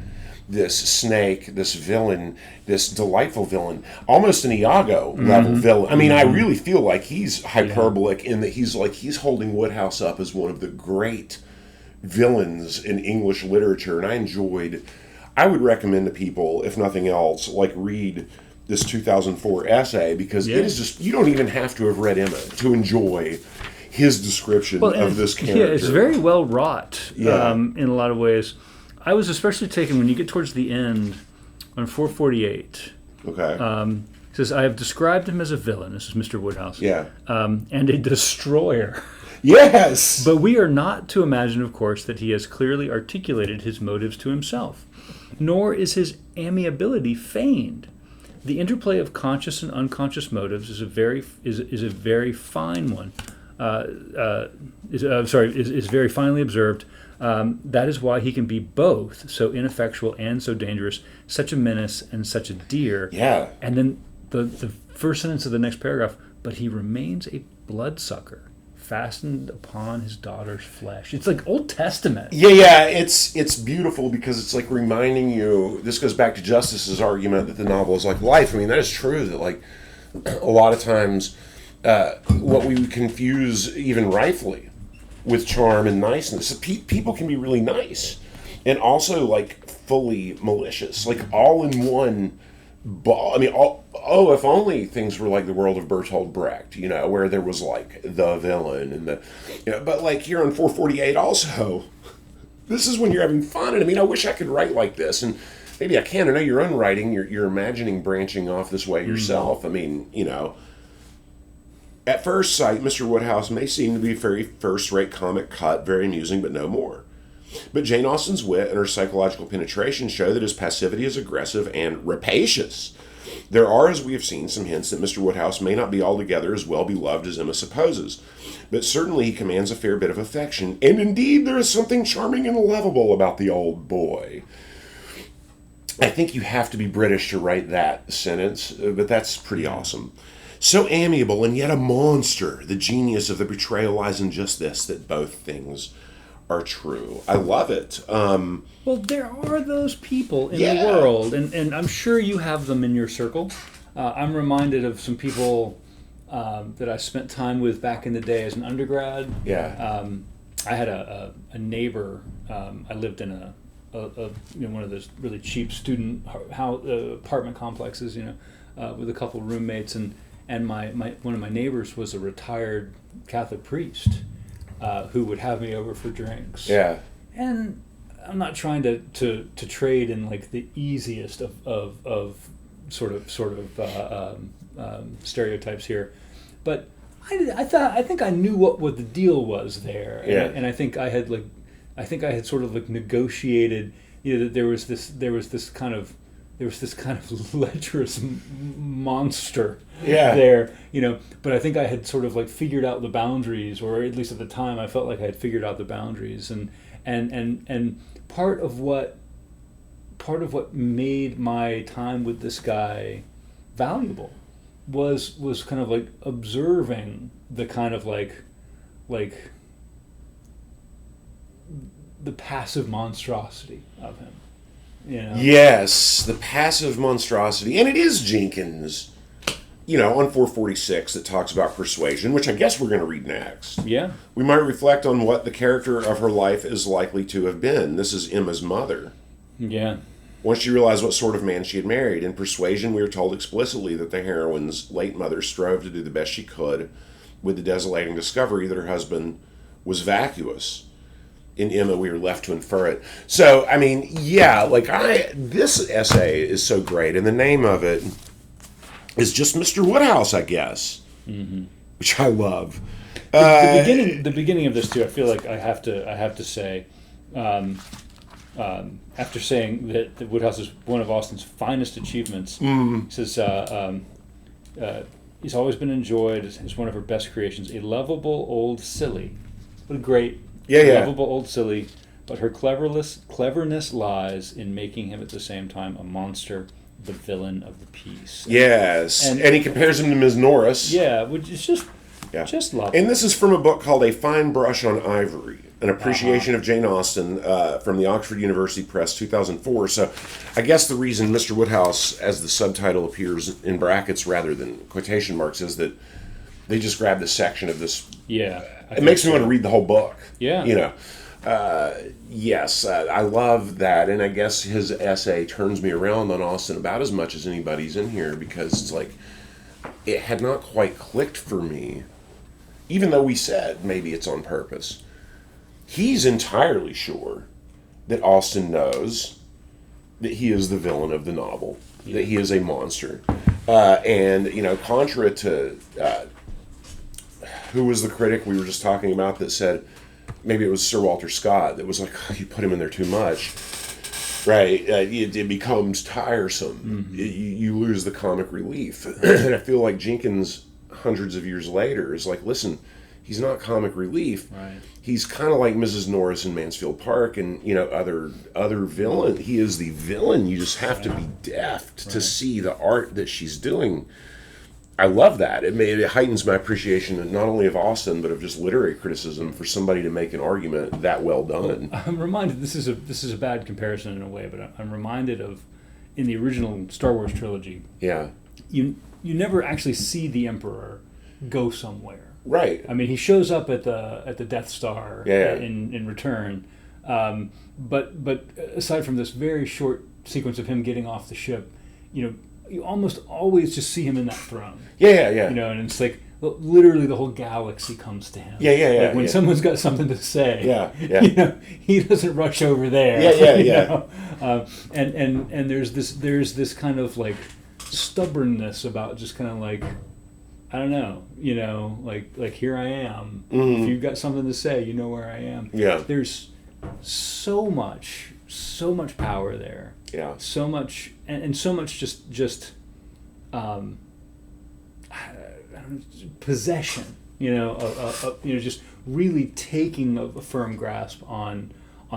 this snake, this villain, this delightful villain, almost an Iago level villain. I mean, I really feel like he's hyperbolic in that he's holding Woodhouse up as one of the great villains in English literature, and I would recommend to people, if nothing else, like read this 2004 essay, because it is just, you don't even have to have read Emma to enjoy his description of this character. Yeah, it's very well wrought Yeah. in a lot of ways. I was especially taken when you get towards the end on 448. Okay. It says, I have described him as a villain. This is Mr. Woodhouse. Yeah. And a destroyer. Yes! But we are not to imagine, of course, that he has clearly articulated his motives to himself, nor is his amiability feigned. The interplay of conscious and unconscious motives is a very fine one. Is very finely observed. That is why he can be both so ineffectual and so dangerous, such a menace and such a dear. Yeah. And then the first sentence of the next paragraph, but he remains a bloodsucker, fastened upon his daughter's flesh. It's like Old Testament. Yeah, it's beautiful because it's like reminding you, this goes back to Justice's argument that the novel is like life. I mean, that is true, that like a lot of times what we would confuse, even rightfully, with charm and niceness. People can be really nice and also like fully malicious, like all in one ball. I mean, if only things were like the world of Bertolt Brecht, you know, where there was like the villain and the, you know, but like here on 448 also, this is when you're having fun. And I mean, I wish I could write like this, and maybe I can. I know your own writing, you're imagining branching off this way yourself. I mean, you know, at first sight, Mr. Woodhouse may seem to be a very first-rate comic cut, very amusing, but no more. But Jane Austen's wit and her psychological penetration show that his passivity is aggressive and rapacious. There are, as we have seen, some hints that Mr. Woodhouse may not be altogether as well beloved as Emma supposes, but certainly he commands a fair bit of affection, and indeed there is something charming and lovable about the old boy. I think you have to be British to write that sentence, but that's pretty awesome. So amiable and yet a monster. The genius of the betrayal lies in just this, that both things are true. I love it. Well, there are those people in Yeah. the world, and I'm sure you have them in your circle. I'm reminded of some people that I spent time with back in the day as an undergrad. Yeah. I had a neighbor. I lived in a one of those really cheap student apartment complexes, with a couple roommates, and my one of my neighbors was a retired Catholic priest who would have me over for drinks. Yeah. And I'm not trying to trade in like the easiest of sort of stereotypes here, but I think I knew what the deal was there. Yeah. And I think I had sort of like negotiated, that there was this kind of there was this kind of lecherous monster Yeah. there, but I think I had sort of like figured out the boundaries, or at least at the time I felt like I had figured out the boundaries, and part of what made my time with this guy valuable was kind of like observing the kind of like the passive monstrosity of him. Yes, the passive monstrosity. And it is Jenkins, on 446 that talks about persuasion, which I guess we're going to read next. Yeah. We might reflect on what the character of her life is likely to have been. This is Emma's mother. Yeah. Once she realized what sort of man she had married. In Persuasion, we are told explicitly that the heroine's late mother strove to do the best she could with the desolating discovery that her husband was vacuous. In Emma, we are left to infer it. So, I mean, yeah, this essay is so great, and the name of it is just Mr. Woodhouse, I guess, which I love. The beginning of this too, I feel like I have to say, after saying that Woodhouse is one of Austen's finest achievements, he says he's always been enjoyed as one of her best creations, a lovable old silly. What a great. Lovable old silly, but her cleverness lies in making him at the same time a monster, the villain of the piece. Yes, and he compares him to Ms. Norris. Yeah, which is just lovely. And this is from a book called A Fine Brush on Ivory, an appreciation of Jane Austen from the Oxford University Press, 2004. So I guess the reason Mr. Woodhouse, as the subtitle appears in brackets rather than quotation marks, is that they just grabbed a section of this. Yeah. It makes me want to read the whole book. Yeah. Yes, I love that. And I guess his essay turns me around on Austen about as much as anybody's in here, because it's like, it had not quite clicked for me, even though we said maybe it's on purpose. He's entirely sure that Austen knows that he is the villain of the novel, that he is a monster. And, contra to... who was the critic we were just talking about that said, maybe it was Sir Walter Scott, that was like, oh, you put him in there too much, right? It becomes tiresome. You lose the comic relief. And I feel like Jenkins, hundreds of years later, is like, listen, he's not comic relief. Right. He's kind of like Mrs. Norris in Mansfield Park and, other villain. He is the villain. You just have to be deft to see the art that she's doing. I love that. It heightens my appreciation not only of Austen, but of just literary criticism for somebody to make an argument that well done. I'm reminded, this is a bad comparison in a way, but I'm reminded of, in the original Star Wars trilogy, you never actually see the Emperor go somewhere. Right. I mean, he shows up at the Death Star in Return, but aside from this very short sequence of him getting off the ship, you almost always just see him in that throne. Yeah. And it's like literally the whole galaxy comes to him. Yeah. When someone's got something to say, he doesn't rush over there. And there's this kind of like stubbornness about just kind of like, I don't know, like here I am. If you've got something to say, you know where I am. Yeah. There's so much power there. Yeah. So much, and so much just possession. Just really taking a firm grasp on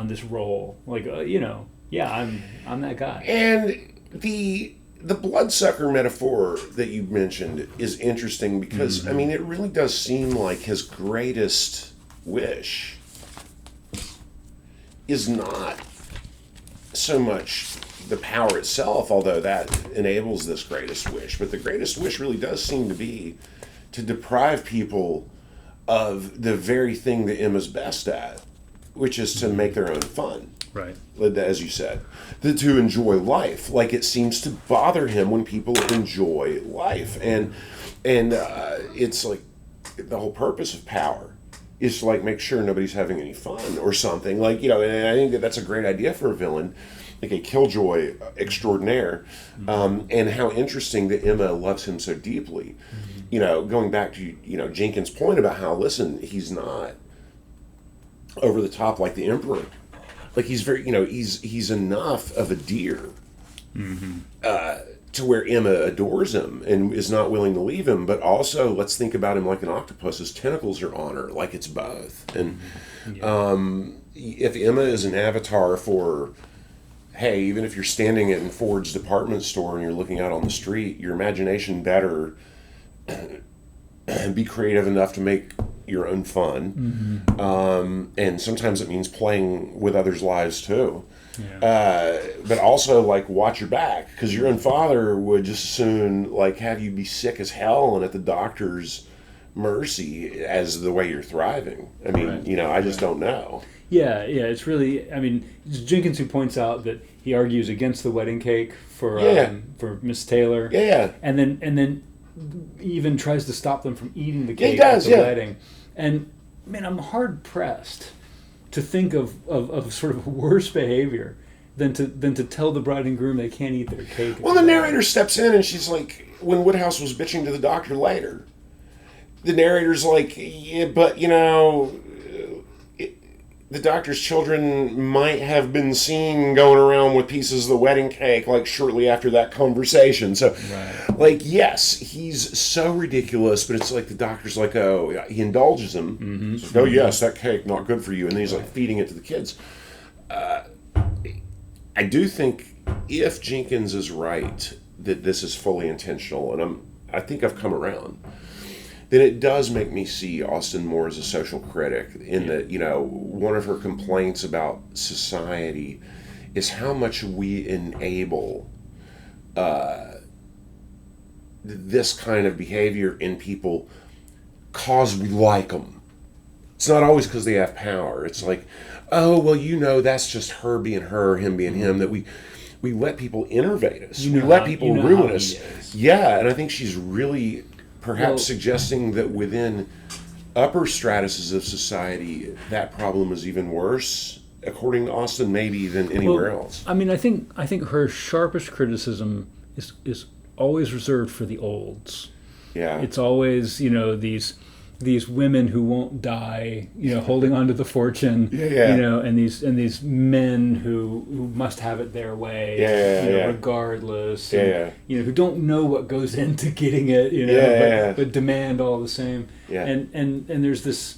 this role. Like, I'm that guy. And the bloodsucker metaphor that you mentioned is interesting because, I mean, it really does seem like his greatest wish is not so much the power itself, although that enables this greatest wish. But the greatest wish really does seem to be to deprive people of the very thing that Emma's best at, which is to make their own fun. Right. As you said, to enjoy life. Like, it seems to bother him when people enjoy life. And it's like the whole purpose of power is to, like, make sure nobody's having any fun or something. Like, and I think that's a great idea for a villain, like a killjoy extraordinaire. And how interesting that Emma loves him so deeply. Going back to, Jenkins' point about how, listen, he's not over the top like the Emperor. Like, he's very, he's enough of a deer to where Emma adores him and is not willing to leave him, but also let's think about him like an octopus. His tentacles are on her, like it's both. And if Emma is an avatar for, hey, even if you're standing in Ford's department store and you're looking out on the street, your imagination better be creative enough to make your own fun. And sometimes it means playing with others' lives too. But also, like, watch your back, because your own father would just as soon, like, have you be sick as hell and at the doctor's mercy as the way you're thriving. I mean, I just don't know. Yeah, it's really, I mean, it's Jenkins who points out that he argues against the wedding cake for Miss Taylor. And then even tries to stop them from eating the cake at the wedding. And, man, I'm hard-pressed to think of sort of worse behavior than to tell the bride and groom they can't eat their cake. Well, the narrator steps in and she's like, when Woodhouse was bitching to the doctor later, the narrator's like, yeah, but the doctor's children might have been seen going around with pieces of the wedding cake, like, shortly after that conversation. So, like, yes, he's so ridiculous, but it's like the doctor's like, oh, he indulges him. He's like, oh, yes, that cake, not good for you. And then he's, like, feeding it to the kids. I do think if Jenkins is right that this is fully intentional, and I think I've come around, then it does make me see Austen more as a social critic in that, one of her complaints about society is how much we enable this kind of behavior in people cause we like them. It's not always because they have power. It's like, oh, well, that's just her being her, him being him, that we let people innervate us. We let people ruin us. Yeah, and I think she's really perhaps suggesting that within upper stratuses of society, that problem is even worse, according to Austen, maybe than anywhere else. I mean, I think her sharpest criticism is always reserved for the olds. Yeah, it's always these women who won't die, holding on to the fortune, and these men who must have it their way, regardless, who don't know what goes into getting it, but demand all the same, and there's this,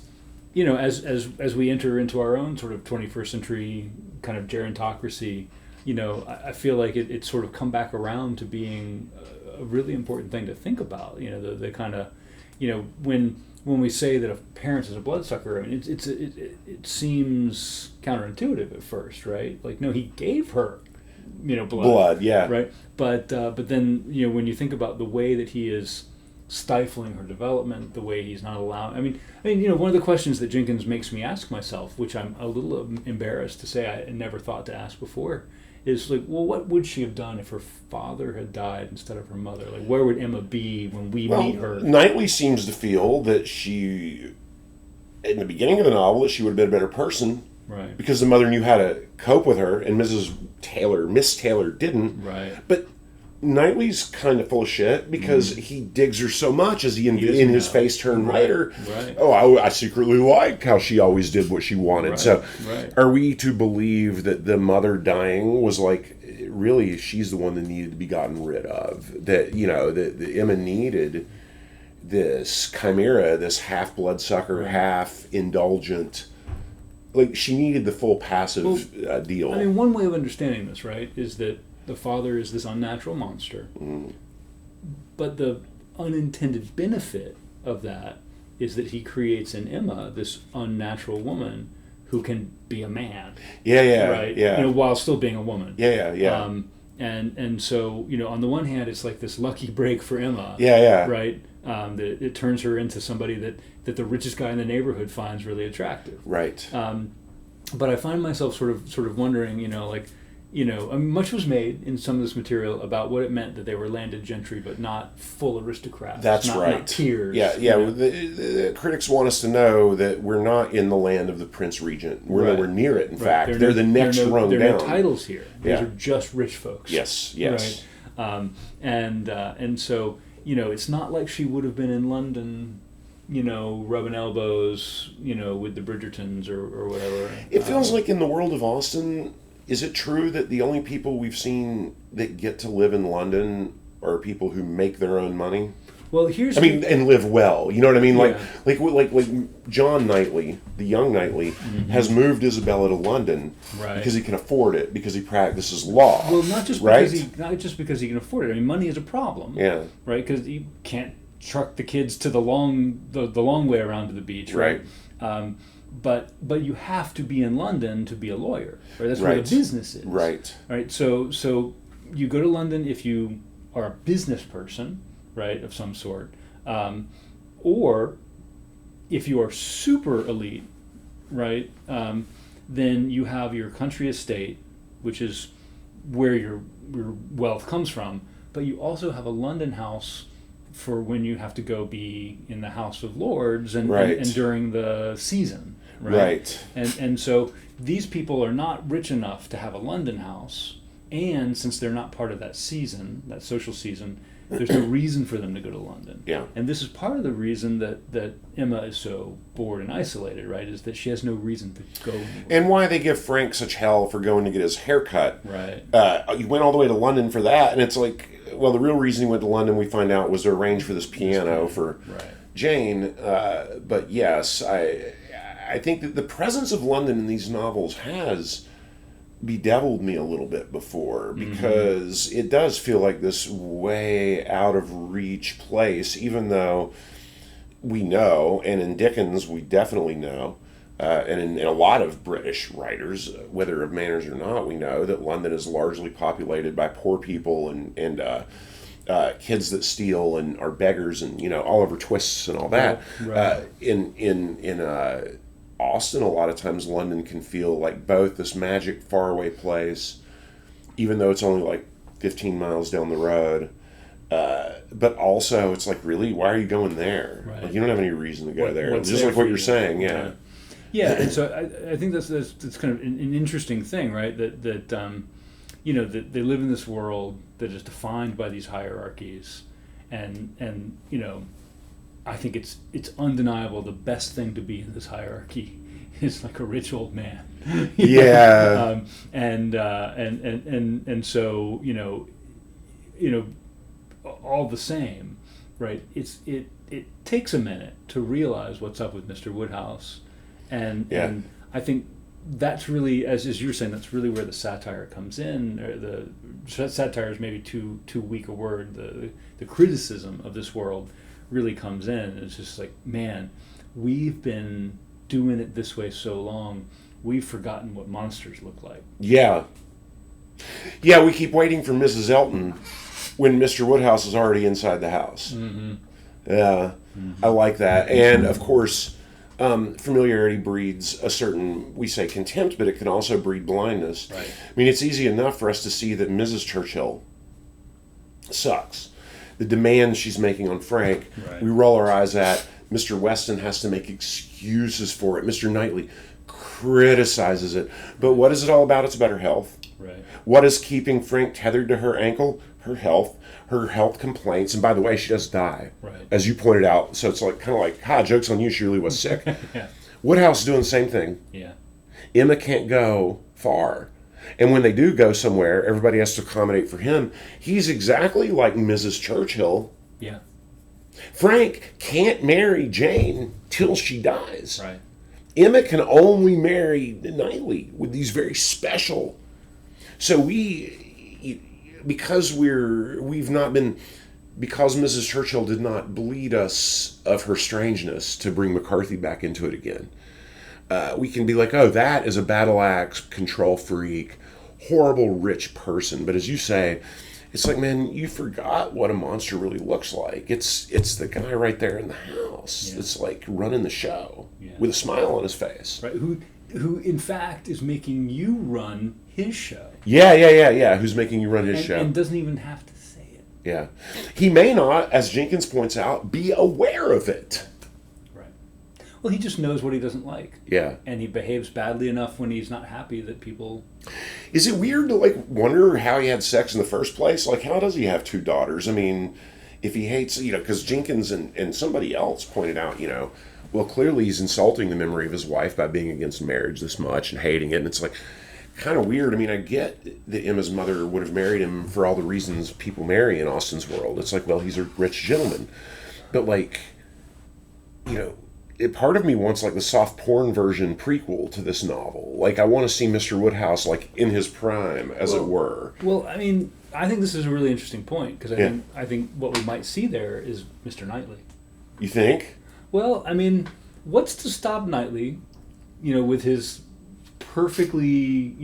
as we enter into our own sort of 21st century kind of gerontocracy, I feel like it's sort of come back around to being a really important thing to think about, the kind of, when we say that a parent is a bloodsucker, I mean, it seems counterintuitive at first, right? Like, no, he gave her, blood, right? But then, when you think about the way that he is stifling her development, the way he's not allowing. I mean, one of the questions that Jenkins makes me ask myself, which I'm a little embarrassed to say I never thought to ask before, is like, well, what would she have done if her father had died instead of her mother? Like, where would Emma be when we meet her? Knightley seems to feel that she, in the beginning of the novel, that she would have been a better person. Right. Because the mother knew how to cope with her, and Miss Taylor didn't. Right. But Knightley's kind of full of shit because he digs her so much as he in his face turn later. Right. Oh, I secretly like how she always did what she wanted. Right. So are we to believe that the mother dying was like, really, she's the one that needed to be gotten rid of? That, that Emma needed this chimera, this half bloodsucker, half indulgent. Like, she needed the full passive deal. I mean, one way of understanding this, right, is that the father is this unnatural monster. But the unintended benefit of that is that he creates in Emma this unnatural woman who can be a man. Right? While still being a woman. And so, on the one hand, it's like this lucky break for Emma. Right? That it turns her into somebody that the richest guy in the neighborhood finds really attractive. Right. But I find myself sort of wondering, much was made in some of this material about what it meant that they were landed gentry, but not full aristocrats. That's right. Not peers. The critics want us to know that we're not in the land of the Prince Regent. We're nowhere near it. In fact, they're the next rung down. There are no titles here. These are just rich folks. Yes. Right? And so, it's not like she would have been in London, rubbing elbows, with the Bridgertons or whatever. It feels like in the world of Austen, is it true that the only people we've seen that get to live in London are people who make their own money? Well, here's I mean, and live well. You know what I mean? Yeah. Like John Knightley, the young Knightley, has moved Isabella to London Right. because he can afford it, because he practices law. well, not just right? because he can afford it. I mean, money is a problem. Yeah. Right, because you can't truck the kids to the long way around to the beach. Right. But you have to be in London to be a lawyer. Right. That's where Right. the business is. Right. Right. So you go to London if you are a business person, right, of some sort, or if you are super elite, right, then you have your country estate, which is where your wealth comes from, but you also have a London house for when you have to go be in the House of Lords and Right. and during the season, right? Right. And so these people are not rich enough to have a London house, and since they're not part of that season, that social season, there's no reason for them to go to London. Yeah. And this is part of the reason that Emma is so bored and isolated, right? Is that she has no reason to go anywhere. And why they give Frank such hell for going to get his hair cut. Right. You went all the way to London for that, and it's like, well, the real reason he went to London, we find out, was to arrange for this piano for Right. Jane. But yes, I think that the presence of London in these novels has bedeviled me a little bit before, because it does feel like this way out of reach place, even though we know, and in Dickens we definitely know, and in a lot of British writers, whether of manners or not, we know that London is largely populated by poor people and kids that steal and are beggars, and Oliver Twists and all that. Right. In Austin, a lot of times London can feel like both this magic faraway place, even though it's only like 15 miles down the road. But also, it's like, really, why are you going there? Right. Like, you don't have any reason to go there. What's Just there like what for you're you? saying, yeah. Yeah, and so I think that's kind of an interesting thing, right? That that they live in this world that is defined by these hierarchies, and I think it's undeniable the best thing to be in this hierarchy is like a rich old man. Yeah. And so all the same, right? It takes a minute to realize what's up with Mr. Woodhouse, and I think that's really, as you're saying, that's really where the satire comes in. Or the satire is maybe too weak a word. The criticism of this world really comes in. It's just like, man, we've been doing it this way so long, we've forgotten what monsters look like. Yeah. Yeah, we keep waiting for Mrs. Elton when Mr. Woodhouse is already inside the house. Mm-hmm. Yeah, I like that. And, of course, familiarity breeds a certain, we say contempt, but it can also breed blindness. Right. I mean, it's easy enough for us to see that Mrs. Churchill sucks. The demands she's making on Frank, Right. we roll our eyes at. Mr. Weston has to make excuses for it. Mr. Knightley criticizes it. But what is it all about? It's about her health. Right. What is keeping Frank tethered to her ankle? Her health complaints. And by the way, she does die, Right. as you pointed out. So it's like kind of like, joke's on you, she really was sick. Yeah. Woodhouse is doing the same thing. Yeah. Emma can't go far. And when they do go somewhere, everybody has to accommodate for him. He's exactly like Mrs. Churchill. Yeah. Frank can't marry Jane till she dies. Right. Emma can only marry Knightley with these very special. So because Mrs. Churchill did not bleed us of her strangeness to bring McCarthy back into it again. We can be like, oh, that is a battle axe, control freak, horrible rich person. But as you say, it's like, man, you forgot what a monster really looks like. It's the guy right there in the house. Yeah. It's like running the show Yeah. with a smile on his face. Right. Who in fact is making you run his show. Yeah. Who's making you run his show? And doesn't even have to say it. Yeah. He may not, as Jenkins points out, be aware of it. Right. Well, he just knows what he doesn't like. Yeah. And he behaves badly enough when he's not happy that people... Is it weird to, like, wonder how he had sex in the first place? Like, how does he have two daughters? I mean, if he hates, because Jenkins and somebody else pointed out, well, clearly he's insulting the memory of his wife by being against marriage this much and hating it. And it's like, kind of weird. I mean, I get that Emma's mother would have married him for all the reasons people marry in Austen's world. It's like, well, he's a rich gentleman. But, like, you know, part of me wants, like, the soft porn version prequel to this novel. Like, I want to see Mr. Woodhouse, like, in his prime, as it were. Well, I mean, I think this is a really interesting point, because I think what we might see there is Mr. Knightley. You think? Well, I mean, what's to stop Knightley, with his perfectly,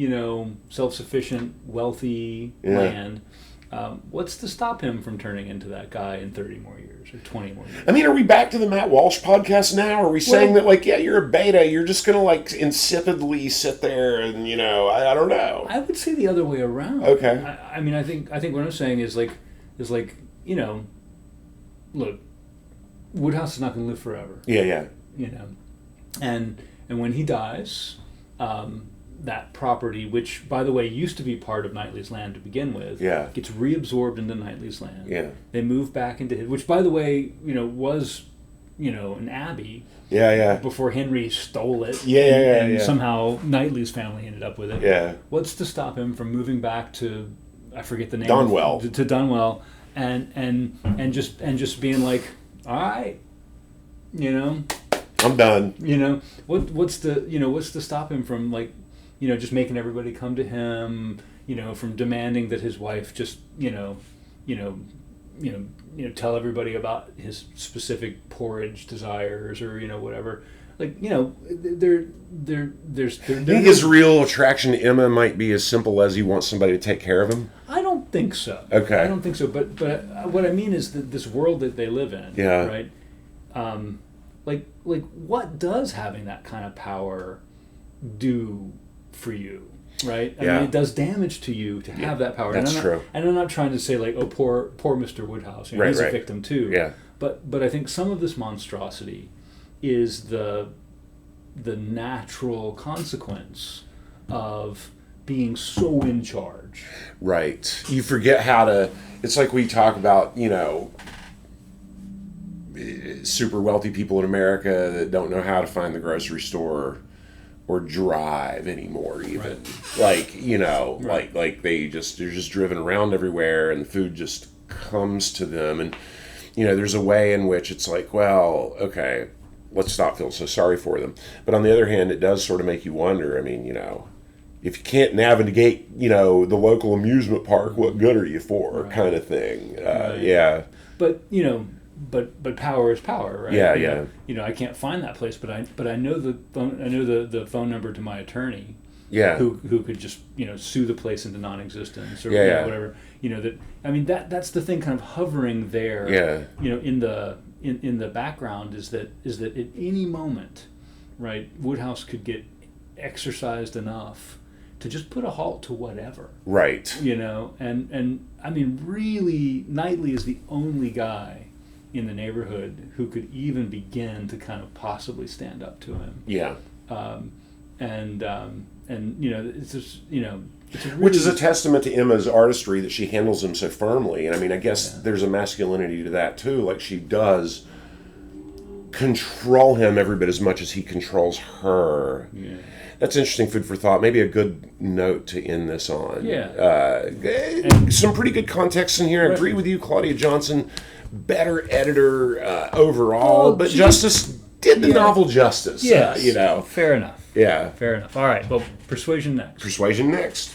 self-sufficient, wealthy land? What's to stop him from turning into that guy in 30 more years or 20 more years? I mean, are we back to the Matt Walsh podcast now? Are we saying that, like, yeah, you're a beta, you're just going to, like, insipidly sit there and, I don't know. I would say the other way around. Okay. I mean, I think what I'm saying is like, look, Woodhouse is not going to live forever. Yeah. And when he dies, that property, which, by the way, used to be part of Knightley's land to begin with, gets reabsorbed into Knightley's land. Yeah. They move back into his, which, by the way, was, an abbey. Yeah. Before Henry stole it. And somehow Knightley's family ended up with it. Yeah. What's to stop him from moving back to, I forget the name. Donwell. To Donwell, and just being like, all right, I'm done. What's to stop him from, like, just making everybody come to him, from demanding that his wife just, tell everybody about his specific porridge desires or, whatever. Like, there's. I think his real attraction to Emma might be as simple as he wants somebody to take care of him. I don't think so. Okay. I don't think so. But what I mean is that this world that they live in, right? Like what does having that kind of power do for you, right? I mean, it does damage to you to have that power. That's true. And I'm not trying to say, like, oh, poor Mr. Woodhouse. He's a victim too. Yeah. But I think some of this monstrosity is the natural consequence of being so in charge. Right. You forget how to. It's like we talk about, super wealthy people in America that don't know how to find the grocery store or drive anymore, even. Like, like they're just driven around everywhere and the food just comes to them. And, there's a way in which it's like, well, okay, let's stop feeling so sorry for them. But on the other hand, it does sort of make you wonder, I mean, if you can't navigate, the local amusement park, what good are you for, kind of thing. Yeah. But, But power is power, right? Yeah. I can't find that place, but I know the phone number to my attorney. Yeah. Who could just sue the place into non-existence or whatever. That's the thing, kind of hovering there. Yeah. In the background is that at any moment, right, Woodhouse could get exercised enough to just put a halt to whatever. Right. And I mean, really, Knightley is the only guy in the neighborhood who could even begin to kind of possibly stand up to him. Yeah. It's just, it's really, which is a testament to Emma's artistry that she handles him so firmly. And I mean, I guess there's a masculinity to that too. Like, she does control him every bit as much as he controls her. Yeah. That's interesting food for thought. Maybe a good note to end this on. Yeah. Some pretty good context in here. I agree with you, Claudia Johnson. Better editor overall, but Justice did the novel justice. Yes. Fair enough. Yeah. Fair enough. All right. Well, Persuasion next. Persuasion next.